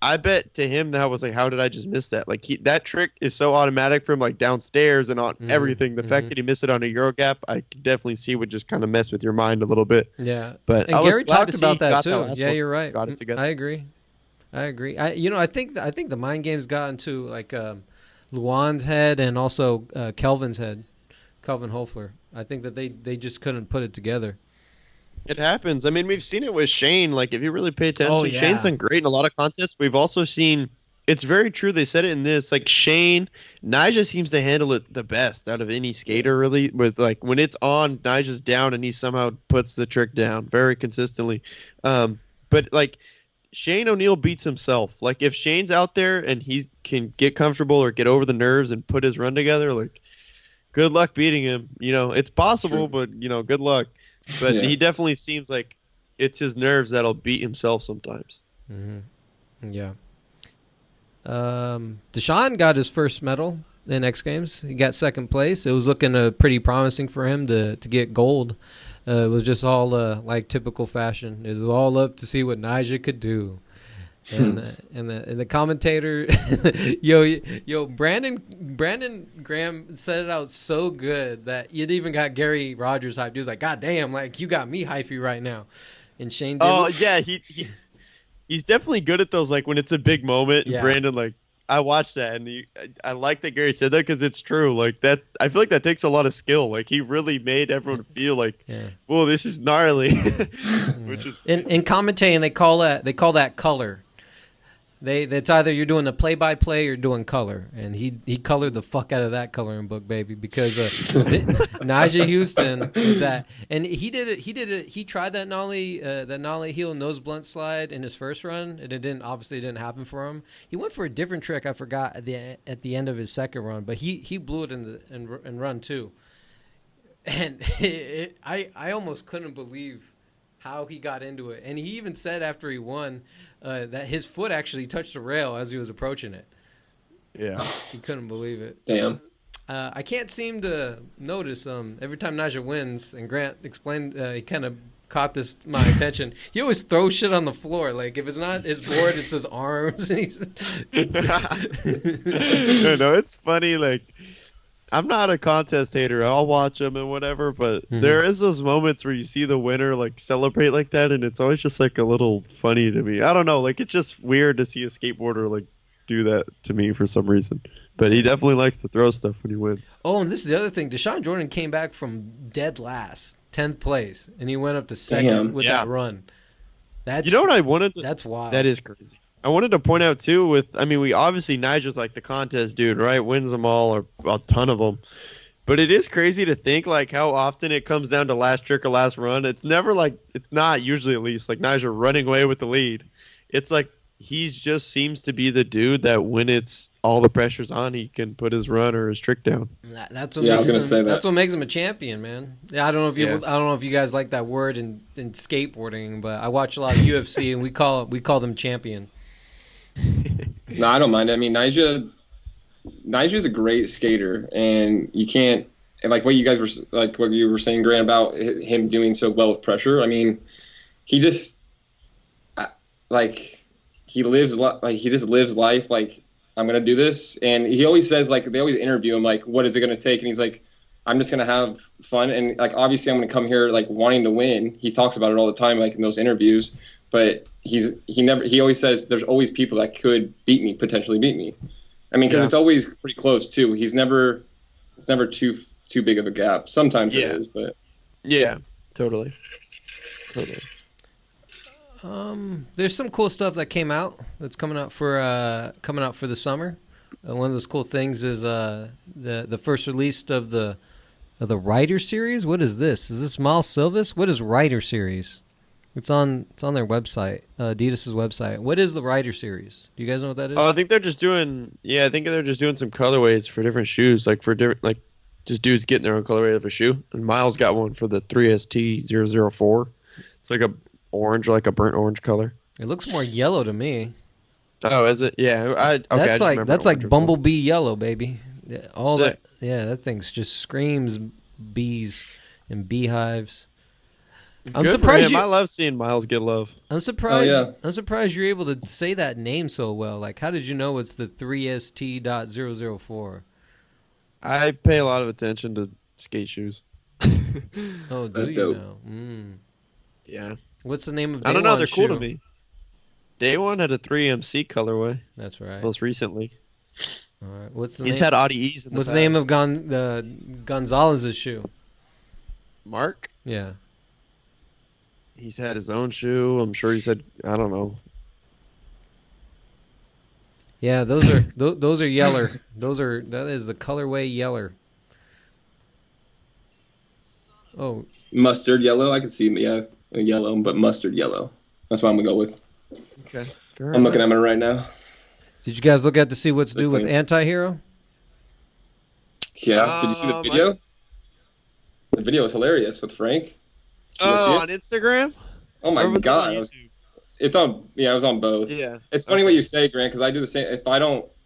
I bet to him that was like, how did I just miss that? Like that trick is so automatic from downstairs and on everything. The fact that he missed it on a Euro gap, I could definitely see would just kind of mess with your mind a little bit. Yeah, but Gary talked about that too. Yeah, you're right. Got it together. I agree. I think the mind games got into Luan's head and also Kelvin's head, Kelvin Hofler. I think that they just couldn't put it together. It happens. I mean, we've seen it with Shane. Like, if you really pay attention, Shane's done great in a lot of contests. We've also seen it's very true. They said it in this. Like Shane, Nyjah seems to handle it the best out of any skater, really. With like when it's on, Nyjah's down, and he somehow puts the trick down very consistently. But like Shane O'Neill beats himself. Like if Shane's out there and he can get comfortable or get over the nerves and put his run together, like good luck beating him. It's possible, but good luck. But he definitely seems like it's his nerves that'll beat himself sometimes. Mm-hmm. Yeah. Deshaun got his first medal in X Games. He got second place. It was looking pretty promising for him to get gold. It was just all like typical fashion. It was all up to see what Najera could do. And the commentator, Brandon Graham said it out so good that it even got Gary Rogers hyped. He was like, "God damn, like you got me hypey right now." And Shane did. Oh yeah, he's definitely good at those. Like when it's a big moment, Yeah. Brandon, like I watched that, and I like that Gary said that because it's true. Like that, I feel like that takes a lot of skill. Like he really made everyone feel like, "Whoa, this is gnarly," which is in commentating they call that color. It's either you're doing the play-by-play or doing color, and he colored the fuck out of that coloring book, baby, because Najera Houston with that, and he did it. He tried that nollie heel nose blunt slide in his first run, and it didn't happen for him. He went for a different trick. I forgot at the end of his second run, but he blew it in run two, and I almost couldn't believe how he got into it, and he even said after he won. That his foot actually touched the rail as he was approaching it. Yeah. He couldn't believe it. Damn. I can't seem to notice every time Najera wins, and Grant explained, he kind of caught my attention. He always throws shit on the floor. Like, if it's not his board, it's his arms. And he's no, it's funny. Like, I'm not a contest hater. I'll watch them and whatever, but there is those moments where you see the winner like celebrate like that, and it's always just like a little funny to me. I don't know, like it's just weird to see a skateboarder like do that to me for some reason. But he definitely likes to throw stuff when he wins. Oh, and this is the other thing. Deshaun Jordan came back from dead last, 10th place, and he went up to second with that run. That's what I wanted. That's wild. That is crazy. I wanted to point out too. We obviously Nigel's like the contest dude, right? Wins them all or a ton of them. But it is crazy to think like how often it comes down to last trick or last run. It's never like it's not usually at least like Nigel running away with the lead. It's like he's just seems to be the dude that when it's all the pressure's on, he can put his run or his trick down. That's what makes him a champion, man. Yeah, I don't know if you guys like that word in skateboarding, but I watch a lot of UFC and we call them champion. No, I don't mind. I mean, Nigel's a great skater, and you can't. And like what you were saying, Grant, about him doing so well with pressure. I mean, he just he lives life like I'm gonna do this, and he always says like they always interview him like what is it gonna take, and he's like I'm just gonna have fun, and like obviously I'm gonna come here like wanting to win. He talks about it all the time, like in those interviews, but he always says there's always people that could potentially beat me. I mean, because it's always pretty close too. It's never too big of a gap. Sometimes it is, but yeah, totally. There's some cool stuff that came out that's coming out for the summer. One of those cool things is the first release of the Rider series. What is this? Is this Miles Silvas? What is Rider series? It's on their website, Adidas's website. What is the Rider series? Do you guys know what that is? Oh, I think they're just doing some colorways for different shoes, like for different like just dudes getting their own colorway of a shoe. And Miles got one for the 3ST004. It's like a orange, like a burnt orange color. It looks more yellow to me. Oh, is it? Yeah, that's like Bumblebee yellow, baby. All Sick. that thing just screams bees and beehives. I'm Good surprised for him. I love seeing Miles get love. I'm surprised. Oh, yeah. I'm surprised you're able to say that name so well. Like, how did you know it's the 3ST.004? I pay a lot of attention to skate shoes. Oh, do That's you dope. know? Yeah. What's the name of Day I don't know. One They're shoe? cool to me. Day One had a 3MC colorway. That's right. Most recently. All right. What's the He's name? had Audi E's in the What's the past. name of Gonzalez's shoe? Mark? Yeah. He's had his own shoe. I'm sure he said, I don't know. Yeah, those are yeller. That is the colorway yeller. Oh, Mustard yellow. I can see, a yellow, but mustard yellow. That's what I'm gonna go with. Okay. I'm looking at it right now. did you guys look at to see what's new with Antihero? Yeah. Did you see the video? The video was hilarious with Frank. On Instagram? Oh my god! It was on both. Yeah. It's funny what you say, Grant, because I do the same.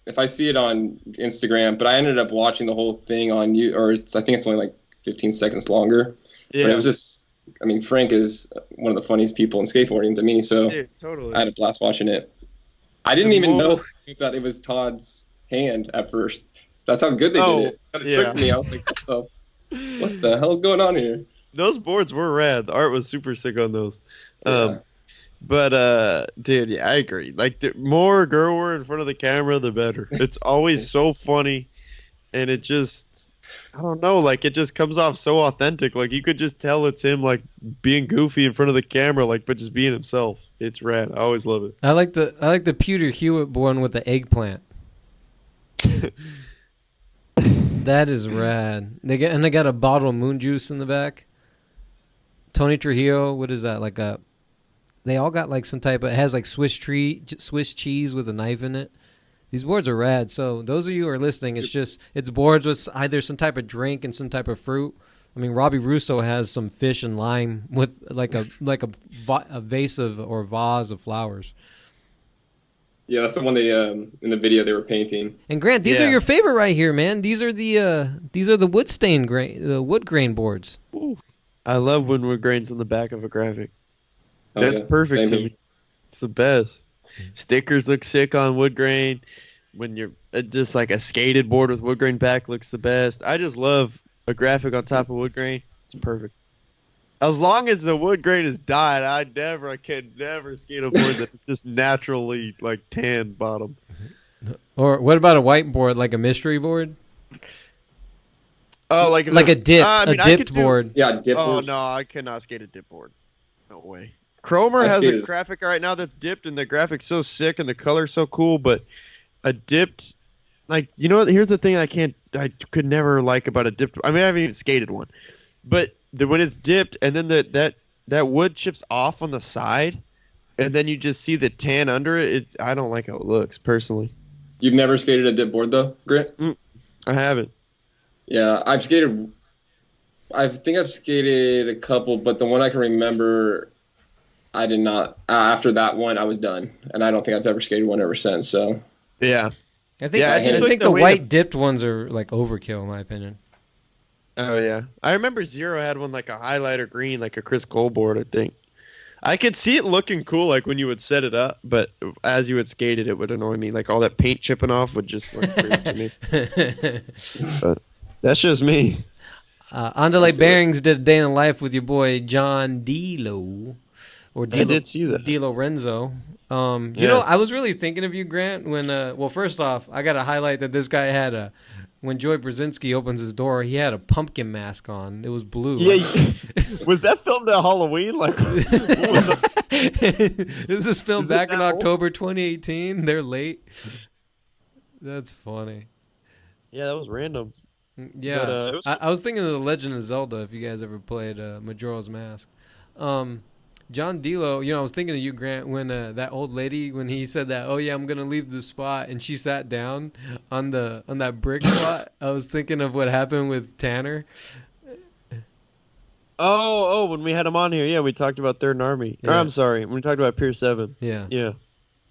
If I see it on Instagram, but I ended up watching the whole thing on you, I think it's only like 15 seconds longer. Yeah. But it was just, Frank is one of the funniest people in skateboarding to me, so dude, totally. I had a blast watching it. I didn't even know that it was Todd's hand at first. That's how good they did it. It kind of tricked me. I was like, oh, what the hell is going on here? Those boards were rad. The art was super sick on those. Yeah. But dude, yeah, I agree. Like, the more girl we're in front of the camera, the better. It's always so funny, and it just, I don't know, like, it just comes off so authentic. Like, you could just tell it's him, like, being goofy in front of the camera, like, but just being himself. It's rad. I always love it. I like the Peter Hewitt one with the eggplant. That is rad. They got a bottle of moon juice in the back. Tony Trujillo, what is that? Like a. They all got like some type of. It has like Swiss cheese with a knife in it. These boards are rad. So those of you who are listening, it's boards with either some type of drink and some type of fruit. Robbie Russo has some fish and lime with like a vase or vase of flowers. Yeah, that's the one they in the video they were painting. And Grant, these are your favorite right here, man. These are the wood stain grain, the wood grain boards. Ooh. I love when wood grain's on the back of a graphic. That's perfect to me. It's the best. Stickers look sick on wood grain. When you're just like a skated board with wood grain back looks the best. I just love a graphic on top of wood grain. It's perfect. As long as the wood grain is dyed, I can never skate a board that's just naturally like tan bottom. Or what about a white board, like a mystery board? Oh, like a dipped board. Yeah, dip. Oh no, I cannot skate a dip board. No way. Chromer has a graphic right now that's dipped, and the graphic's so sick and the color's so cool. But a dipped, like, you know what? Here's the thing I could never like about a dipped. I haven't even skated one, but when it's dipped and then that wood chips off on the side, and then you just see the tan under it. I don't like how it looks personally. You've never skated a dip board though, Grant? I haven't. Yeah, I've skated. I think I've skated a couple, but the one I can remember, I did not. After that one, I was done, and I don't think I've ever skated one ever since. So yeah, I think the white dipped ones are like overkill in my opinion. Oh yeah, I remember Zero had one like a highlighter green, like a Chris Cole board. I think I could see it looking cool, like when you would set it up, but as you would skate it, it would annoy me. Like all that paint chipping off would just like bring to me. But that's just me. Andale Bearings did a day in the life with your boy John Dilo. Or Dilo, I did see that. Dilo Renzo. You know, I was really thinking of you, Grant, when, well, first off, I got to highlight that this guy had when Joey Brzezinski opens his door, he had a pumpkin mask on. It was blue. Yeah. Was that filmed at Halloween? Like, what was this is filmed back in October 2018. They're late. That's funny. Yeah, that was random. Yeah. But, it was cool. I was thinking of The Legend of Zelda, if you guys ever played Majora's Mask. John Dilo, I was thinking of you, Grant, when that old lady, when he said that, oh yeah, I'm gonna leave the spot, and she sat down on that brick spot. I was thinking of what happened with Tanner. Oh, when we had him on here, yeah, we talked about Third Army. Yeah. Or, I'm sorry, when we talked about Pier 7. Yeah.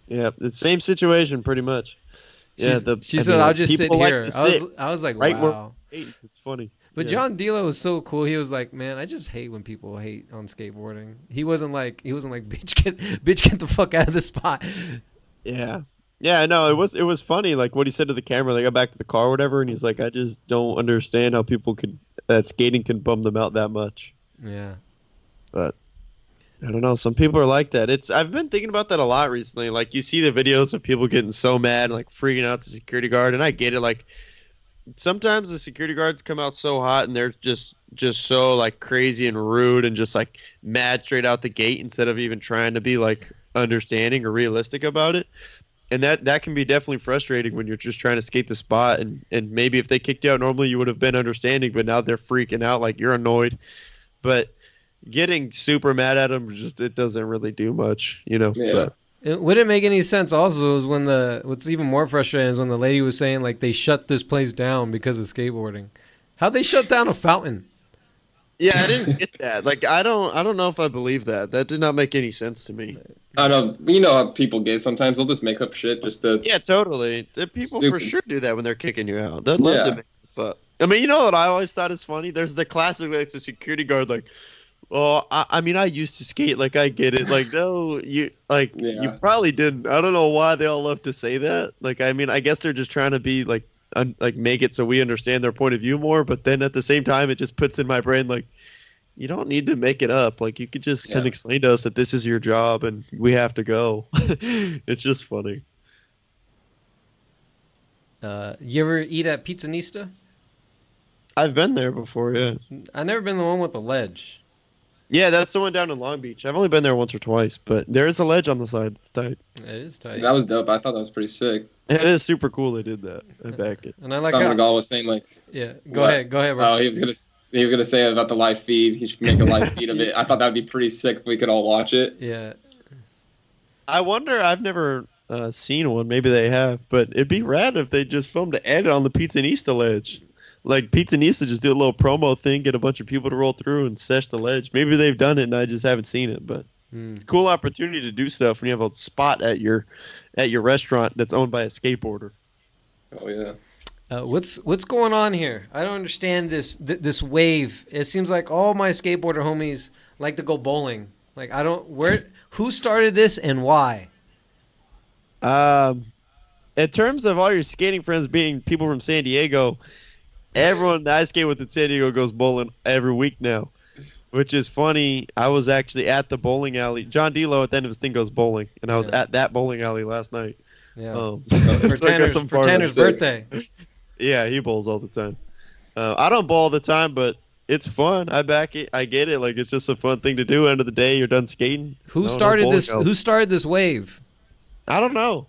The same situation, pretty much. She said, "I'll just sit here." I was like, right, wow, it's funny. But John Dilo was so cool. He was like, "Man, I just hate when people hate on skateboarding." He wasn't like, bitch, get the fuck out of the spot. Yeah, no, it was funny. Like what he said to the camera. They got back to the car or whatever, and he's like, "I just don't understand how people that skating can bum them out that much." Yeah, but I don't know. Some people are like that. I've been thinking about that a lot recently. Like you see the videos of people getting so mad, and like freaking out the security guard, and I get it. Like sometimes the security guards come out so hot, and they're just so like crazy and rude, and just like mad straight out the gate instead of even trying to be like understanding or realistic about it. And that can be definitely frustrating when you're just trying to skate the spot, and maybe if they kicked you out normally you would have been understanding, but now they're freaking out like you're annoyed. But getting super mad at them, it doesn't really do much, Yeah. But, It wouldn't make any sense. Also, is when what's even more frustrating is when the lady was saying like they shut this place down because of skateboarding. How'd they shut down a fountain? yeah, I didn't get that. Like, I don't know if I believe that. That did not make any sense to me. I know. You know how people get. Sometimes they'll just make up shit just to. Yeah, totally. The people Stupid. for sure do that when they're kicking you out. They'd love to make stuff up. I mean, you know what I always thought is funny? There's the classic, like, the security guard, like, oh, I mean, I used to skate. Like, I get it. Like, no, you probably didn't. I don't know why they all love to say that. Like, I mean, I guess they're just trying to be, like make it so we understand their point of view more. But then at the same time, it just puts in my brain, like, you don't need to make it up. Like, you could just kind of explain to us that this is your job and we have to go. It's just funny. You ever eat at Pizzanista? I've been there before, yeah. I've never been the one with the ledge. Yeah, that's the one down in Long Beach. I've only been there once or twice, but there is a ledge on the side. It's tight. It is tight. That was dope. I thought that was pretty sick. It is super cool they did that. I back it. And I like Some how Regal was saying, like, Go ahead, bro. Oh, he was gonna say about the live feed. He should make a live feed of it. I thought that would be pretty sick if we could all watch it. Yeah. I wonder. I've never seen one. Maybe they have, but it'd be rad if they just filmed an edit on the Pizzanista ledge. Like, Pizzanista just do a little promo thing, get a bunch of people to roll through and sesh the ledge. Maybe they've done it and I just haven't seen it, but it's a cool opportunity to do stuff when you have a spot at your restaurant that's owned by a skateboarder. Oh yeah. What's going on here? I don't understand this wave. It seems like all my skateboarder homies like to go bowling. Like, who started this and why? In terms of all your skating friends being people from San Diego, everyone that I skate with in San Diego goes bowling every week now, which is funny. I was actually at the bowling alley. John Dilo at the end of his thing goes bowling, and I was at that bowling alley last night. Yeah. For Tanner's birthday. Yeah, he bowls all the time. I don't bowl all the time, but it's fun. I back it. I get it. Like, it's just a fun thing to do. End of the day, you're done skating. Who started this wave? I don't know.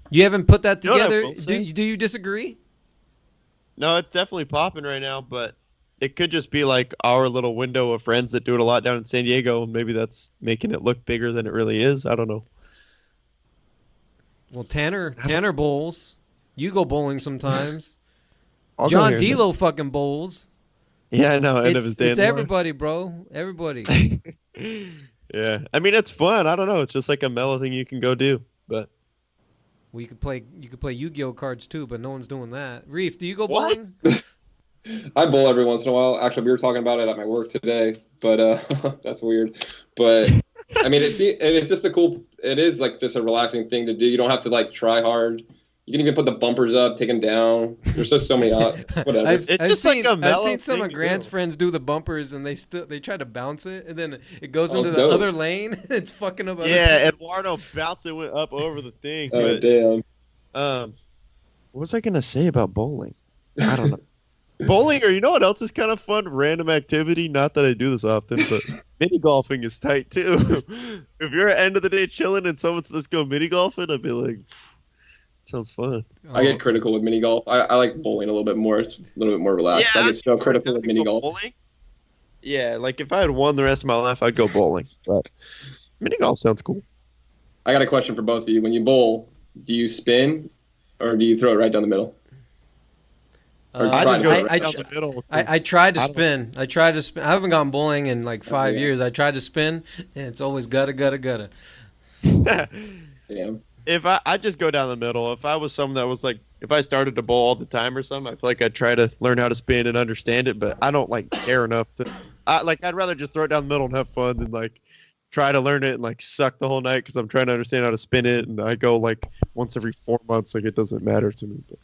You haven't put that together? Do you disagree? No, it's definitely popping right now, but it could just be like our little window of friends that do it a lot down in San Diego, and maybe that's making it look bigger than it really is. I don't know. Well, Tanner bowls. You go bowling sometimes. John Dilo fucking bowls. Yeah, I know. It's everybody, bro. Everybody. Yeah. I mean, it's fun. I don't know. It's just like a mellow thing you can go do, but... Well, you could play Yu-Gi-Oh cards too, but no one's doing that. Reef, do you go bowling? I bowl every once in a while. Actually, we were talking about it at my work today, but that's weird. But I mean, it's just it is like just a relaxing thing to do. You don't have to like try hard. You can even put the bumpers up, take them down. There's just so many whatever. I've seen some of Grant's friends do the bumpers, and they try to bounce it, and then it goes into the other lane. It's fucking up. Yeah, Eduardo bounced it up over the thing. Oh, damn. What was I gonna say about bowling? I don't know. Bowling, or you know what else is kind of fun? Random activity. Not that I do this often, but mini golfing is tight too. If you're at end of the day chilling and someone says, "Let's go mini golfing," I'd be like, sounds fun. I get critical with mini golf. I like bowling a little bit more. It's a little bit more relaxed. Yeah, I get so critical with mini golf. Bowling? Yeah, like if I had won the rest of my life, I'd go bowling. But mini golf sounds cool. I got a question for both of you. When you bowl, do you spin or do you throw it right down the middle? I just go right down the middle. I tried to spin. I haven't gone bowling in like 5 years. I tried to spin, and it's always gutta. Damn. If I just go down the middle. If I was someone that was like, if I started to bowl all the time or something, I feel like I'd try to learn how to spin and understand it, but I don't like care enough to. I'd rather just throw it down the middle and have fun than like try to learn it and like suck the whole night because I'm trying to understand how to spin it, and I go like once every 4 months. Like, it doesn't matter to me. But.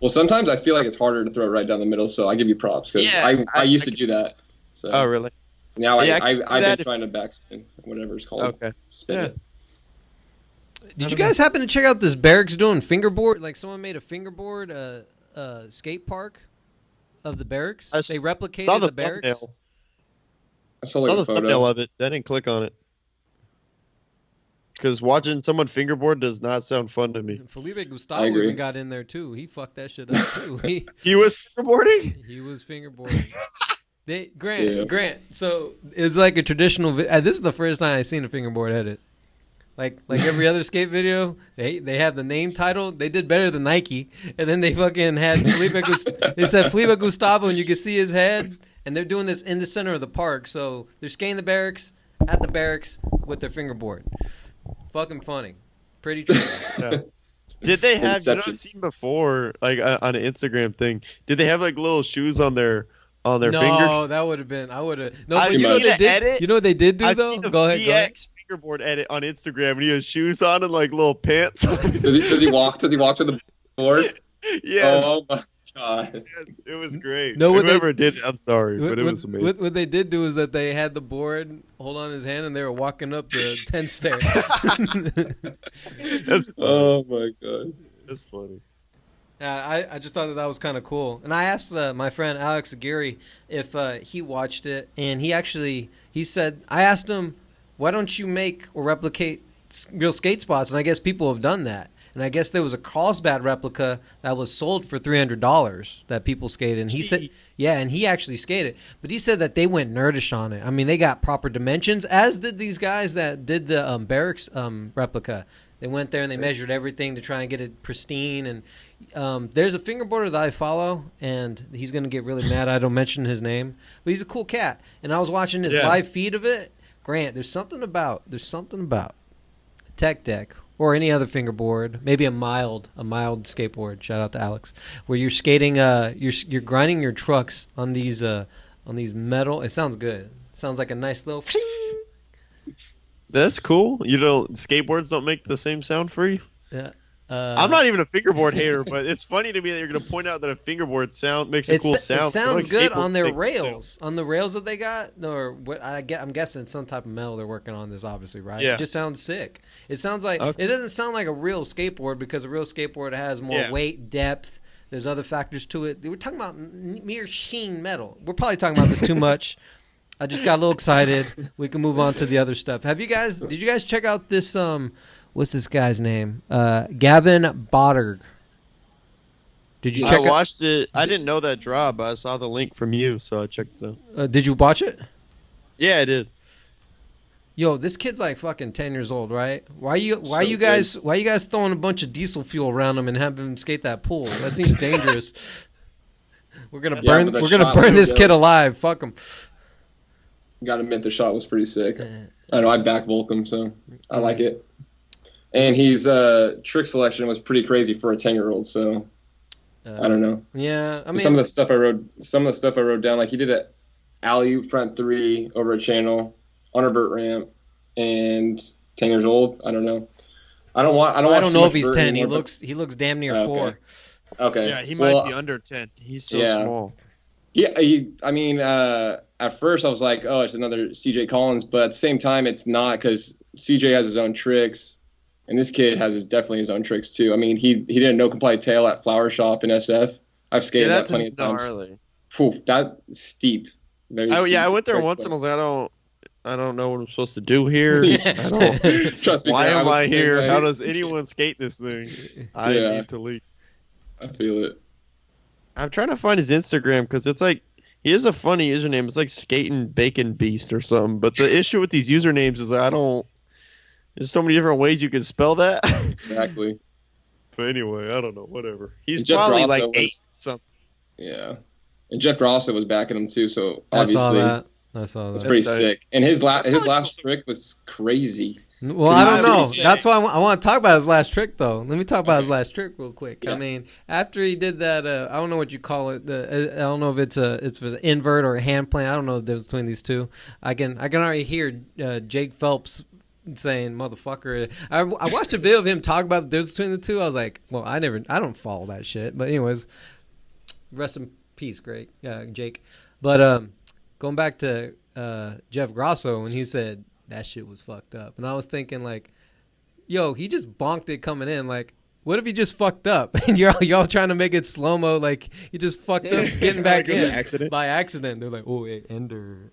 Well, sometimes I feel like it's harder to throw it right down the middle, so I give you props because I used to do that. So oh, really? Now I've been trying to backspin, whatever it's called. Okay. Spin it. Did you guys happen to check out this Berrics doing fingerboard? Like, someone made a fingerboard skate park of the Berrics. They replicated the Berrics. I saw the thumbnail of it. I didn't click on it. because watching someone fingerboard does not sound fun to me. Felipe Gustavo even got in there too. He fucked that shit up too. He was fingerboarding. He was fingerboarding. Grant. So it's like a traditional. This is the first time I've seen a fingerboard edit. Like every other skate video, they have the name title. They did better than Nike, and then they fucking had they said Felipe Gustavo, and you can see his head. And they're doing this in the center of the park, so they're skating the Berrics at the Berrics with their fingerboard. Fucking funny, pretty true. Yeah. Did they have? You know, I've seen before, like on an Instagram thing. Did they have like little shoes on their fingers? No, that would have been. I would have. No, but you know what they did? You know what they did do I've though? Seen Go ahead. Fingerboard edit on Instagram, and he has shoes on and like little pants. Does he walk to the board? Yeah. Oh my god. Yes, it was great. No, whoever did it, I'm sorry, but it was amazing. What they did do is that they had the board hold on his hand, and they were walking up the 10 stairs. That's funny. Oh my god. That's funny. I just thought that was kind of cool. And I asked my friend Alex Aguirre if he watched it, and he said, I asked him, why don't you make or replicate real skate spots? And I guess people have done that. And I guess there was a Carlsbad replica that was sold for $300 that people skated. And he said, yeah, and he actually skated. But he said that they went nerdish on it. I mean, they got proper dimensions, as did these guys that did the Berrics replica. They went there and they measured everything to try and get it pristine. And there's a fingerboarder that I follow, and he's going to get really mad I don't mention his name. But he's a cool cat. And I was watching his live feed of it. Grant, there's something about Tech Deck or any other fingerboard, maybe a mild skateboard. Shout out to Alex, where you're skating, you're grinding your trucks on these metal. It sounds good. It sounds like a nice little. That's cool. You know, skateboards don't make the same sound for you. Yeah. I'm not even a fingerboard hater, but it's funny to me that you're going to point out that a fingerboard makes a cool sound. It sounds good on their rails, on the rails that they got. Or what I'm guessing some type of metal they're working on this, obviously, right? Yeah. It just sounds sick. It sounds like It doesn't sound like a real skateboard because a real skateboard has more weight, depth. There's other factors to it. We're talking about mere sheen metal. We're probably talking about this too much. I just got a little excited. We can move on to the other stuff. Did you guys check out this what's this guy's name? Gavin Bottger. Did you check I watched it. I didn't know that drop, but I saw the link from you, so I checked it out. Did you watch it? Yeah, I did. Yo, this kid's like fucking 10 years old, right? Why you guys throwing a bunch of diesel fuel around him and having him skate that pool? That seems dangerous. We're gonna burn this kid alive. Fuck him. Gotta admit, the shot was pretty sick. I know I back Volcom, so I like it. And his trick selection was pretty crazy for a 10-year-old. So I don't know. Yeah, I mean, some of the stuff I wrote down, like he did an alley-oop front 3 over a channel on a vert ramp, and 10 years old. I don't know. I don't know if he's 10. He looks damn near 4. Okay. Yeah, he might be under 10. He's so small. Yeah, at first I was like, oh, it's another CJ Collins, but at the same time, it's not, because CJ has his own tricks, and this kid has definitely his own tricks too. I mean, he did a no compliant tail at Flower Shop in SF. I've skated that plenty of times. Whew, that's steep. Very steep. Yeah, I went there once and I was like, I don't know what I'm supposed to do here. I don't. Trust me. Why am I here? How does anyone skate this thing? I need to leave. I feel it. I'm trying to find his Instagram because it's like he has a funny username. It's like Skating Bacon Beast or something. But the issue with these usernames is there's so many different ways you can spell that. Exactly. But anyway, I don't know. Whatever. He's probably like 8 something. Yeah. And Jeff Grosso was backing him too, so obviously I saw that. It's pretty sick. And his last trick was crazy. Well, I don't know. That's why I want to talk about his last trick, though. Let me talk about his last trick real quick. Yeah. I mean, after he did that, I don't know what you call it. I don't know if it's for the invert or a hand plant. I don't know the difference between these two. I can already hear Jake Phelps saying "motherfucker." I watched a video of him talk about the difference between the two. I was like, well, I don't follow that shit. But anyways, rest in peace, Jake. But going back to Jeff Grosso when he said that shit was fucked up, and I was thinking like, yo, he just bonked it coming in. Like, what if he just fucked up and y'all trying to make it slow mo? Like he just fucked up getting back in accident. by accident. They're like, oh, ender.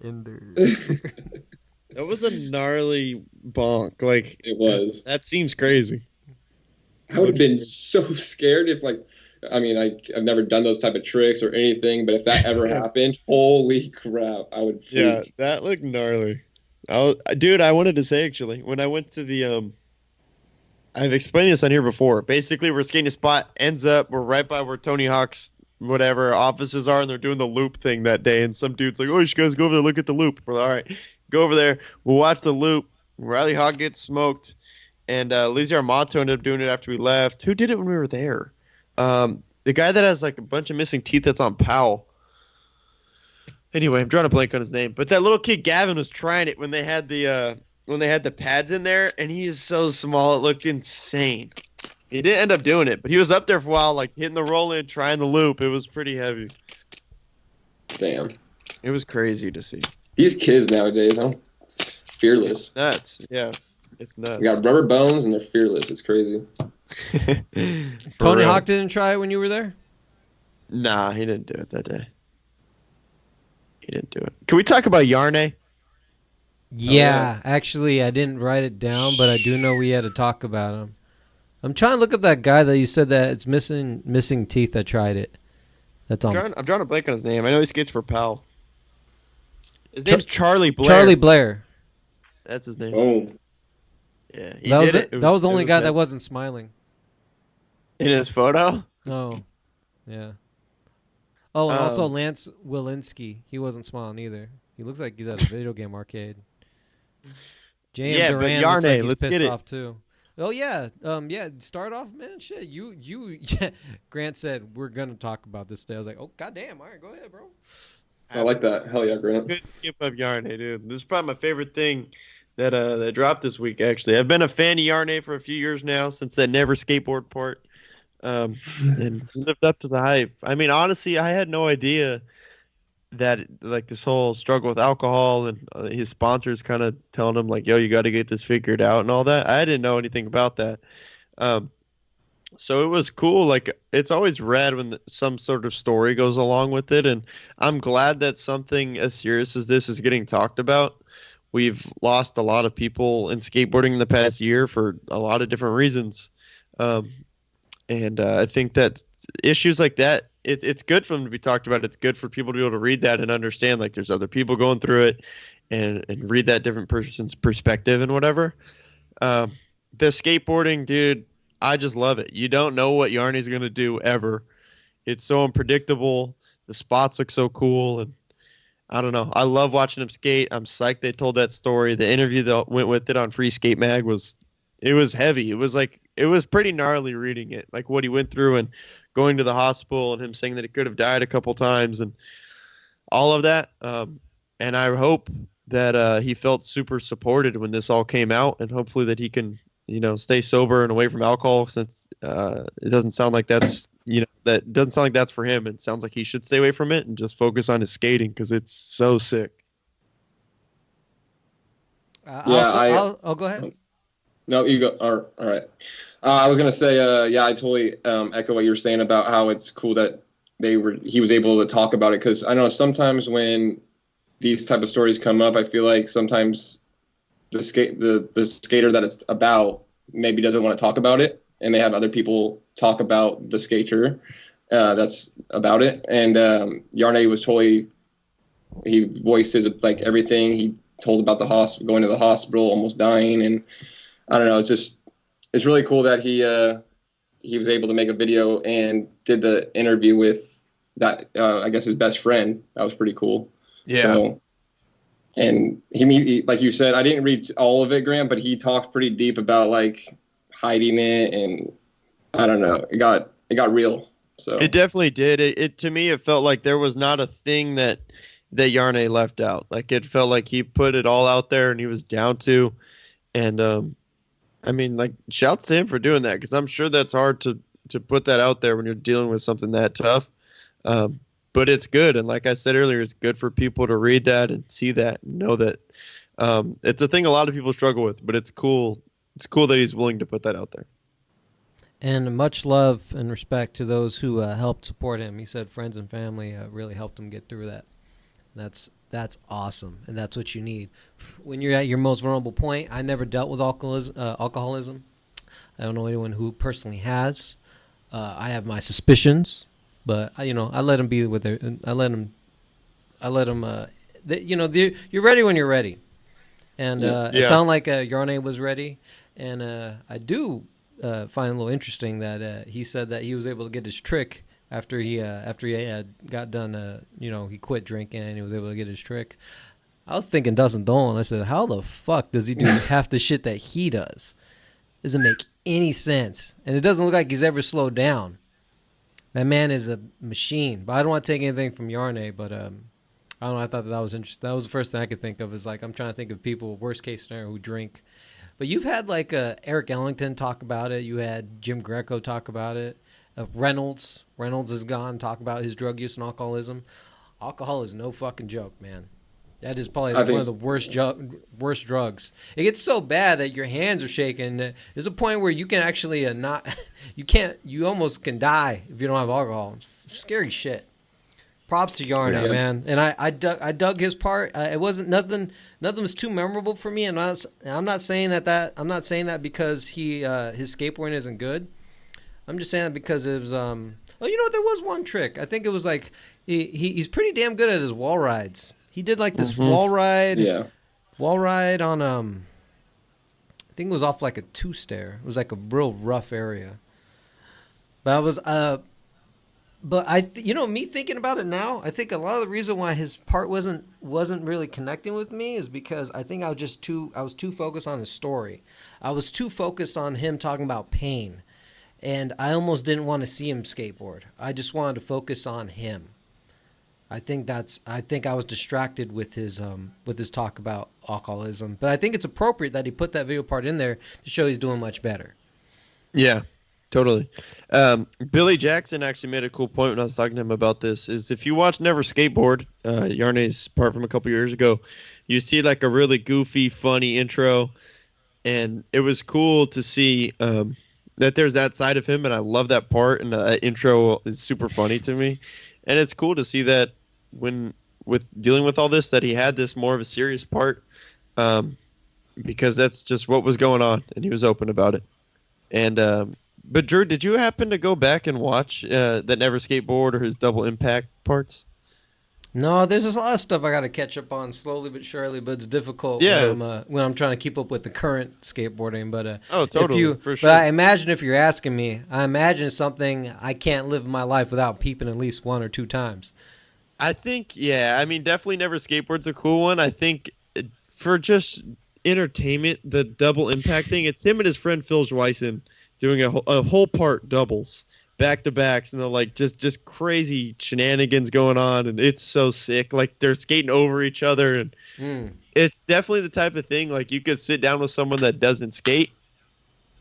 That was a gnarly bonk. Like, It was. that seems crazy. I would have been so scared if, like, I mean, I've never done those type of tricks or anything, but if that ever happened, holy crap, I would freak. Yeah, that looked gnarly. Dude, I wanted to say actually, when I went to the I've explained this on here before. Basically, we're skating a spot, ends up we're right by where Tony Hawk's whatever offices are, and they're doing the loop thing that day. And some dude's like, "Oh, you guys go over there, look at the loop." We're like, "All right, go over there. We'll watch the loop." Riley Hawk gets smoked, and Lizzie Armato ended up doing it after we left. Who did it when we were there? The guy that has like a bunch of missing teeth that's on Powell. Anyway, I'm drawing a blank on his name, but that little kid Gavin was trying it when they had the pads in there, and he is so small it looked insane. He didn't end up doing it, but he was up there for a while, like hitting the roll in, trying the loop. It was pretty heavy. Damn. It was crazy to see. These kids nowadays, I'm fearless. Nuts, yeah, it's nuts. They got rubber bones and they're fearless. It's crazy. Tony Hawk didn't try it when you were there? Nah, he didn't do it that day. He didn't do it. Can we talk about Jarne? Yeah, actually, I didn't write it down, but I do know we had to talk about him. I'm trying to look up that guy that you said that it's missing teeth that tried it. That's all. I'm drawing a blank on his name. I know he skates for Powell. His name's Charlie Blair. Charlie Blair. That's his name. Oh. Yeah, That was the only guy that wasn't smiling. In his photo? Oh, yeah. Oh, and also Lance Wilinski. He wasn't smiling either. He looks like he's at a video game arcade. J.M. Duran looks like he's pissed off too. Oh yeah, Start off, man. Shit, you. Grant said we're gonna talk about this today. I was like, oh goddamn. All right, go ahead, bro. I like that. Hell yeah, Grant. Good skip up Jarne, dude. This is probably my favorite thing that dropped this week. Actually, I've been a fan of Jarne for a few years now since that Never Skateboard part, and lived up to the hype. I mean, honestly, I had no idea that like this whole struggle with alcohol and his sponsors kind of telling him like, yo, you got to get this figured out and all that. I didn't know anything about that. So it was cool. Like, it's always rad when some sort of story goes along with it. And I'm glad that something as serious as this is getting talked about. We've lost a lot of people in skateboarding in the past year for a lot of different reasons. And I think that issues like that, it's good for them to be talked about. It's good for people to be able to read that and understand like there's other people going through it and read that different person's perspective and whatever. The skateboarding, dude, I just love it. You don't know what Jarne's going to do ever. It's so unpredictable. The spots look so cool. And I don't know. I love watching him skate. I'm psyched they told that story. The interview that went with it on Free Skate Mag was heavy. It was pretty gnarly reading it, like what he went through and going to the hospital and him saying that he could have died a couple times and all of that. And I hope that he felt super supported when this all came out, and hopefully that he can, stay sober and away from alcohol, since it doesn't sound like that's, that doesn't sound like that's for him. It sounds like he should stay away from it and just focus on his skating because it's so sick. I'll go ahead. No, you go. All right. I was gonna say, I totally echo what you were saying about how it's cool that he was able to talk about it, because I know sometimes when these type of stories come up, I feel like sometimes the skater that it's about maybe doesn't want to talk about it, and they have other people talk about the skater that's about it. And Jarne was he voiced his like everything. He told about the hospital, going to the hospital, almost dying, and I don't know. It's really cool that he was able to make a video and did the interview with that. I guess his best friend. That was pretty cool. Yeah. So, and he, like you said, I didn't read all of it, Grant, but he talked pretty deep about like hiding it, and I don't know. It got real. So it definitely did. It to me, it felt like there was not a thing that Jarne left out. Like, it felt like he put it all out there and he was down to, and I mean, like, shouts to him for doing that, because I'm sure that's hard to put that out there when you're dealing with something that tough. But it's good. And like I said earlier, it's good for people to read that and see that and know that it's a thing a lot of people struggle with, but it's cool. It's cool that he's willing to put that out there. And much love and respect to those who helped support him. He said friends and family really helped him get through that. That's That's awesome, and that's what you need when you're at your most vulnerable point. I never dealt with alcoholism. I don't know anyone who personally has. I have my suspicions, but I let them be with their. I let them. You're ready when you're ready, and it sounded like Jarne was ready, and I do find it a little interesting that he said that he was able to get his trick. After he had got done, he quit drinking and he was able to get his trick. I was thinking Dustin Dolan. I said, how the fuck does he do half the shit that he does? Doesn't make any sense. And it doesn't look like he's ever slowed down. That man is a machine. But I don't want to take anything from Jarne, but I don't know. I thought that was interesting. That was the first thing I could think of is like I'm trying to think of people, worst case scenario, who drink. But you've had like Eric Ellington talk about it. You had Jim Greco talk about it. Reynolds is gone. Talk about his drug use and alcoholism. Alcohol is no fucking joke, man. That is probably one of the worst drugs. It gets so bad that your hands are shaking. There's a point where you can actually you almost can die if you don't have alcohol. It's scary shit. Props to Jarne, man. And I dug his part. It wasn't nothing was too memorable for me. And I'm not saying that because his skateboarding isn't good. I'm just saying that because it was there was one trick. I think it was like he's pretty damn good at his wall rides. He did like this wall ride on I think it was off like a 2-stair. It was like a real rough area. But I was me thinking about it now, I think a lot of the reason why his part wasn't really connecting with me is because I think I was too focused on his story. I was too focused on him talking about pain. And I almost didn't want to see him skateboard. I just wanted to focus on him. I think I was distracted with his talk about alcoholism. But I think it's appropriate that he put that video part in there to show he's doing much better. Yeah, totally. Billy Jackson actually made a cool point when I was talking to him about this. Is if you watch Never Skateboard, Jarne's part from a couple years ago, you see like a really goofy, funny intro, and it was cool to see. That there's that side of him, and I love that part, and the intro is super funny to me. And it's cool to see that when with dealing with all this, that he had this more of a serious part, because that's just what was going on, and he was open about it. And but Drew, did you happen to go back and watch that Never Skateboard or his Double Impact parts? No, there's just a lot of stuff I got to catch up on slowly but surely, but it's difficult when I'm trying to keep up with the current skateboarding. But totally, for sure. But I imagine if you're asking me, I imagine something I can't live my life without peeping at least 1 or 2 times. I think, I mean, definitely Never Skateboard's a cool one. I think for just entertainment, the Double Impact thing, it's him and his friend Phil Zweisen doing a whole part doubles. Back-to-backs, and they're like just crazy shenanigans going on, and it's so sick. Like they're skating over each other, and it's definitely the type of thing like you could sit down with someone that doesn't skate,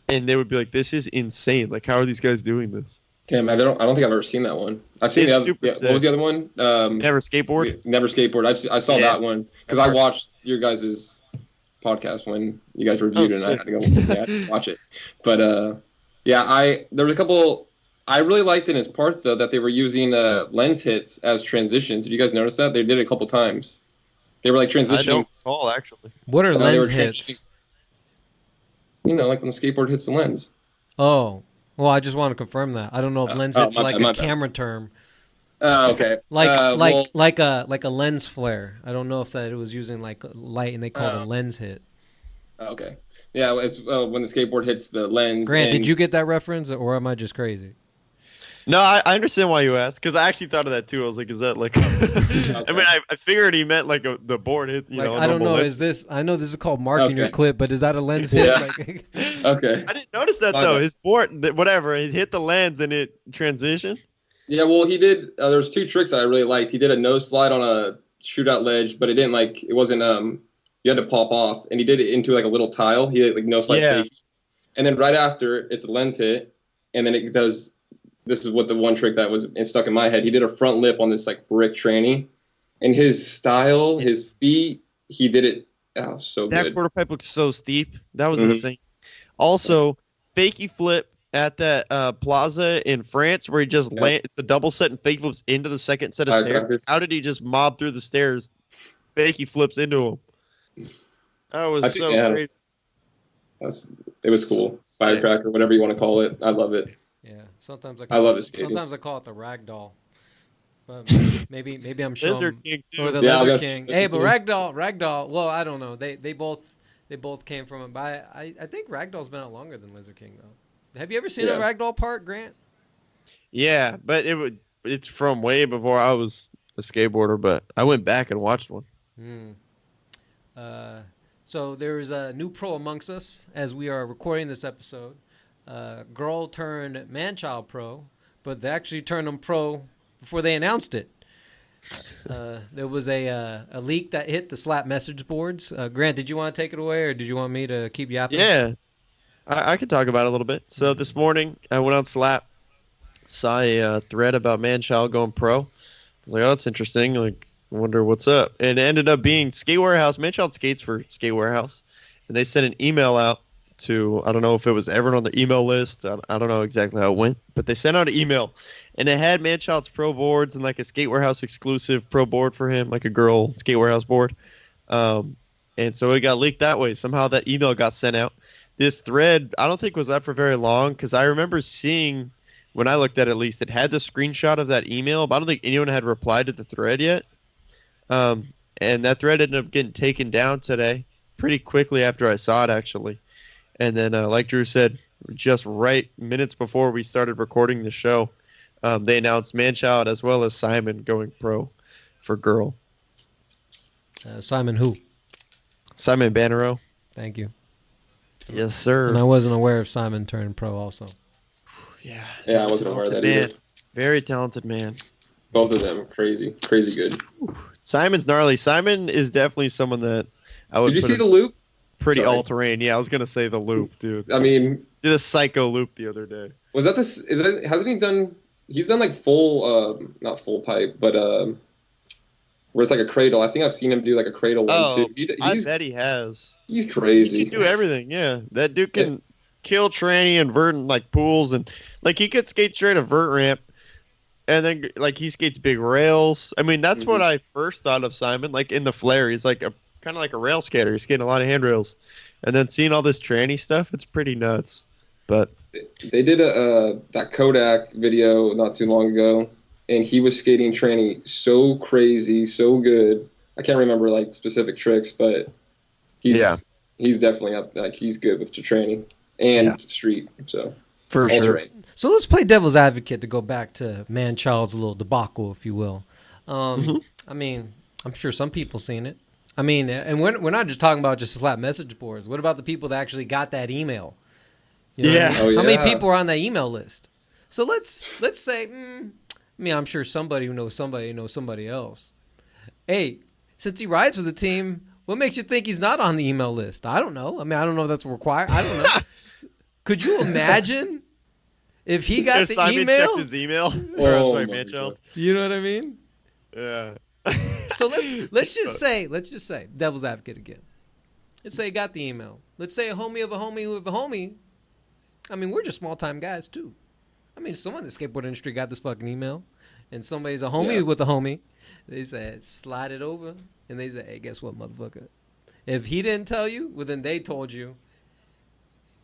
and they would be like, "This is insane! Like, how are these guys doing this?" Damn, I don't think I've ever seen that one. I've seen the other. Yeah, what was the other one? Never Skateboard. Never Skateboard. I saw that one because I watched your guys' podcast when you guys reviewed it, and I had to go watch it. But there was a couple. I really liked in his part, though, that they were using lens hits as transitions. Did you guys notice that? They did it a couple times. They were like transitioning. I don't recall, actually. What are lens hits? Like when the skateboard hits the lens. Oh. Well, I just want to confirm that. I don't know if lens hits like a camera term. Oh, okay. Like a lens flare. I don't know if that it was using like light and they called it a lens hit. Okay. Yeah, it's when the skateboard hits the lens. Grant, did you get that reference, or am I just crazy? No, I understand why you asked, because I actually thought of that too. I was like, is that like... Okay. I mean, I figured he meant like the board hit, I don't know, I know this is called Mark in your clip, but is that a lens hit? Yeah. Okay. I didn't notice that, though. His board, whatever, he hit the lens and it transitioned. Yeah, well, he did... there's 2 tricks that I really liked. He did a nose slide on a shootout ledge, but it wasn't... you had to pop off, and he did it into like a little tile. He did like nose slide fake. And then right after, it's a lens hit, and then it does... This is what the one trick that was stuck in my head. He did a front lip on this like brick tranny, and his style, his feet, he did it so good. That quarter pipe looked so steep. That was insane. Also, fakey flip at that plaza in France where he just it's a double set and fake flips into the second set of stairs. How did he just mob through the stairs fakey flips into him. That was so great. It was cool. Firecracker, whatever you want to call it. I love it. Yeah, sometimes I love it skating. Sometimes I call it the ragdoll. But maybe I'm sure. Lizard King too. Or the Lizard King. Hey, but ragdoll. Well, I don't know. They both came from it. But I think ragdoll's been out longer than Lizard King though. Have you ever seen a ragdoll part, Grant? Yeah, but it's from way before I was a skateboarder. But I went back and watched one. So there's a new pro amongst us as we are recording this episode. Girl turned Manchild pro, but they actually turned them pro before they announced it. There was a leak that hit the Slap message boards. Grant, did you want to take it away, or did you want me to keep yapping? Yeah, I could talk about it a little bit. So this morning I went on Slap, saw a thread about Manchild going pro. I was like, oh, that's interesting. Like, I wonder what's up. And it ended up being Skate Warehouse. Manchild skates for Skate Warehouse. And they sent an email out to, I don't know if it was everyone on the email list. I don't know exactly how it went. But they sent out an email. And it had Manchild's pro boards and like a Skate Warehouse exclusive pro board for him, like a girl Skate Warehouse board. And so it got leaked that way. Somehow that email got sent out. This thread, I don't think was up for very long because I remember seeing, when I looked at it at least, it had the screenshot of that email. But I don't think anyone had replied to the thread yet. And that thread ended up getting taken down today pretty quickly after I saw it, actually. And then, like Drew said, just right minutes before we started recording the show, they announced Manchild as well as Simon going pro for girl. Simon who? Simon Bannerot. Thank you. Yes, sir. And I wasn't aware of Simon turning pro also. Yeah, I wasn't aware of that either. Very talented man. Both of them, crazy good. Simon's gnarly. Simon is definitely someone that I would. Did you see the loop? Pretty all-terrain. Yeah, I was gonna say the loop, dude. I mean, did a psycho loop the other day. Was that this? Hasn't he done? He's done like full, not full pipe, but where it's like a cradle. I think I've seen him do like a cradle one too. I bet he has. He's crazy. He can do everything. Yeah, that dude can kill tranny and vert in like pools and like he could skate straight a vert ramp. And then, like, he skates big rails. I mean, that's what I first thought of Simon. Like, in the flare, he's like kind of like a rail skater. He's skating a lot of handrails. And then seeing all this tranny stuff, it's pretty nuts. But they did that Kodak video not too long ago, and he was skating tranny so crazy, so good. I can't remember, like, specific tricks, but he's definitely up. Like, he's good with tranny and street, so. For sure. So let's play devil's advocate to go back to Manchild's little debacle, if you will. I mean, I'm sure some people seen it. I mean, and we're not just talking about just Slap message boards. What about the people that actually got that email? You know what I mean? How many people are on that email list? So let's say, I mean, I'm sure somebody who knows somebody else. Hey, since he rides for the team, what makes you think he's not on the email list? I don't know. I mean, I don't know if that's required. I don't know. Could you imagine if he got the Simon email? Checked his email. Sorry, Manchild. You know what I mean? Yeah. So let's just say devil's advocate again. Let's say he got the email. Let's say a homie of a homie who of a homie. I mean, we're just small time guys too. I mean, someone in the skateboard industry got this fucking email, and somebody's a homie with a homie. They said slide it over, and they said, "Hey, guess what, motherfucker? If he didn't tell you, well then they told you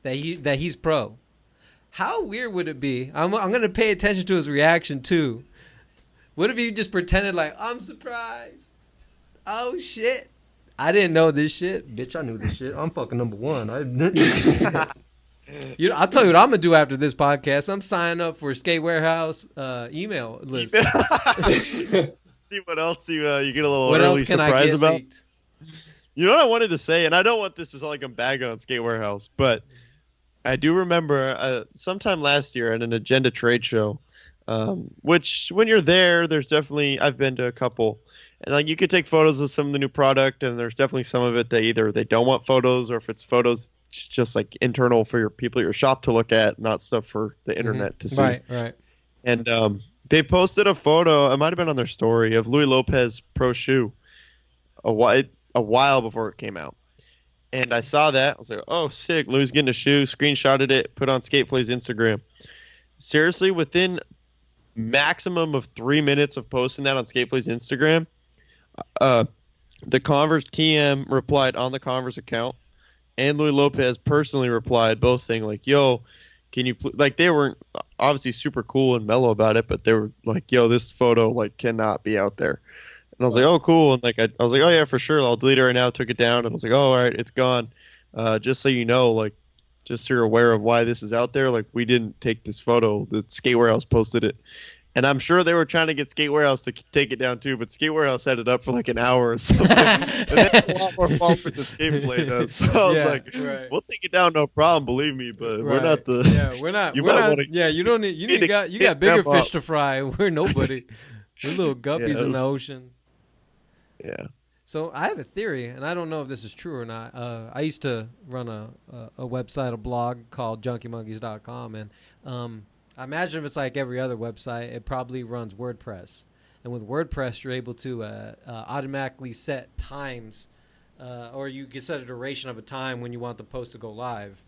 that he's pro." How weird would it be? I'm going to pay attention to his reaction, too. What if he just pretended like, I'm surprised? Oh, shit. I didn't know this shit. Bitch, I knew this shit. I'm fucking number one. I'll tell you what I'm going to do after this podcast. I'm signing up for Skate Warehouse email list. See what else you get a little early surprise about. Leaked? You know what I wanted to say? And I don't want this to sound like I'm bagging on Skate Warehouse, but I do remember sometime last year at an Agenda trade show, which when you're there, there's definitely, I've been to a couple, and like you could take photos of some of the new product, and there's definitely some of it that either they don't want photos, or if it's photos just like internal for your people at your shop to look at, not stuff for the internet to see. Right. And they posted a photo, it might have been on their story, of Louis Lopez Pro Shoe a while before it came out. And I saw that. I was like, oh, sick. Louis getting a shoe. Screenshotted it. Put on Skateplay's Instagram. Seriously, within maximum of 3 minutes of posting that on Skateplay's Instagram, the Converse TM replied on the Converse account, and Louis Lopez personally replied, both saying like, "Yo, can you like?" They weren't obviously super cool and mellow about it, but they were like, "Yo, this photo like cannot be out there." And I was like, "Oh, cool." And like I was like, "Oh yeah, for sure. I'll delete it right now." Took it down, and I was like, "Oh, all right, it's gone." Just so you know, like, just so you're aware of why this is out there. Like, we didn't take this photo. The Skate Warehouse posted it. And I'm sure they were trying to get Skate Warehouse to take it down too, but Skate Warehouse had it up for like an hour or something. And that's a lot more fault for the Gameplay does. So I was like, we'll take it down, no problem, believe me, but we're not the. Yeah, we're not. Yeah, you don't need. You got bigger fish to fry. We're nobody. We're little guppies in the ocean. Yeah. So I have a theory, and I don't know if this is true or not. I used to run a website, a blog called JunkieMonkeys.com, and I imagine if it's like every other website, it probably runs WordPress. And with WordPress, you're able to automatically set times, or you can set a duration of a time when you want the post to go live.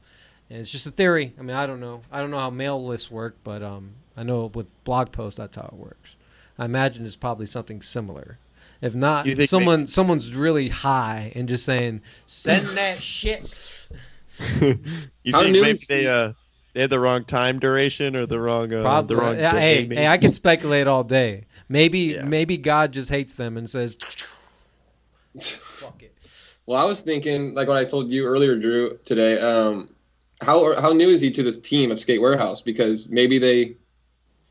And it's just a theory. I mean, I don't know. I don't know how mail lists work, but I know with blog posts, that's how it works. I imagine it's probably something similar. If not, someone's really high and just saying, "Send that shit." You think maybe they had the wrong time duration or the wrong probably. Hey, I can speculate all day. Maybe God just hates them and says, "Fuck it." Well, I was thinking, like what I told you earlier, Drew, today. How new is he to this team of Skate Warehouse? Because maybe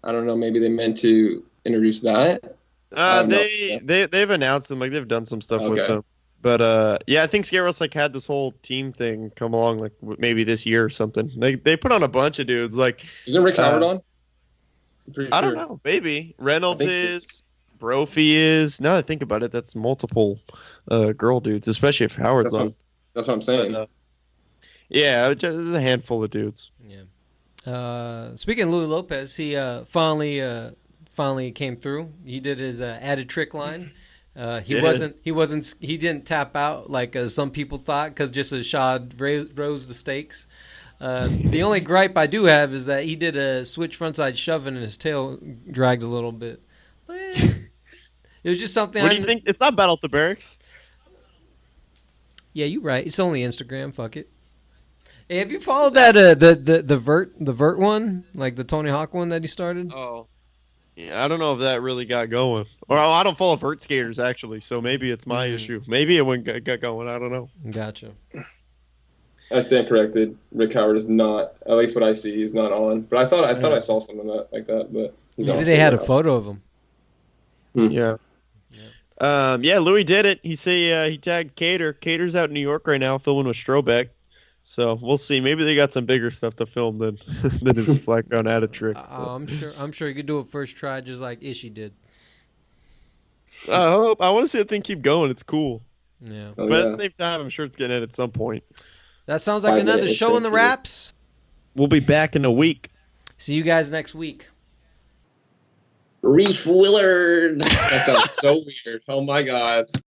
I don't know, maybe they meant to introduce that. They've announced them, like they've done some stuff with them, but yeah, I think Skate Warehouse like had this whole team thing come along like maybe this year or something. They put on a bunch of dudes. Like, isn't Rick Howard on? I don't know. Maybe Reynolds is. Brophy is. Now that I think about it, that's multiple girl dudes, especially if Howard's on. That's what I'm saying. But, yeah, just a handful of dudes. Yeah. Speaking of Louis Lopez, he finally came through. He did his added trick line. He didn't tap out like some people thought because just a shot rose the stakes. The only gripe I do have is that he did a switch frontside shove and his tail dragged a little bit. But it was just something. What do you think? It's not Battle at the Berrics. Yeah, you're right. It's only Instagram. Fuck it. Hey, have you followed that the vert one, like the Tony Hawk one that he started? Oh. Yeah, I don't know if that really got going. Or I don't follow vert skaters, actually, so maybe it's my issue. Maybe it wouldn't get going. I don't know. Gotcha. I stand corrected. Rick Howard is not, at least what I see, he's not on. But I thought I saw something like that. But maybe they had a photo of him. Yeah. Yeah, Louis did it. He tagged Cater. Cater's out in New York right now filming with Strobeck. So we'll see. Maybe they got some bigger stuff to film than his flat ground added trick. I'm sure you could do it first try, just like Ishii did. I want to see the thing keep going. It's cool. Yeah. But at the same time, I'm sure it's getting at some point. That sounds like another show in the wraps. We'll be back in a week. See you guys next week. Reef Willard. That sounds so weird. Oh my God.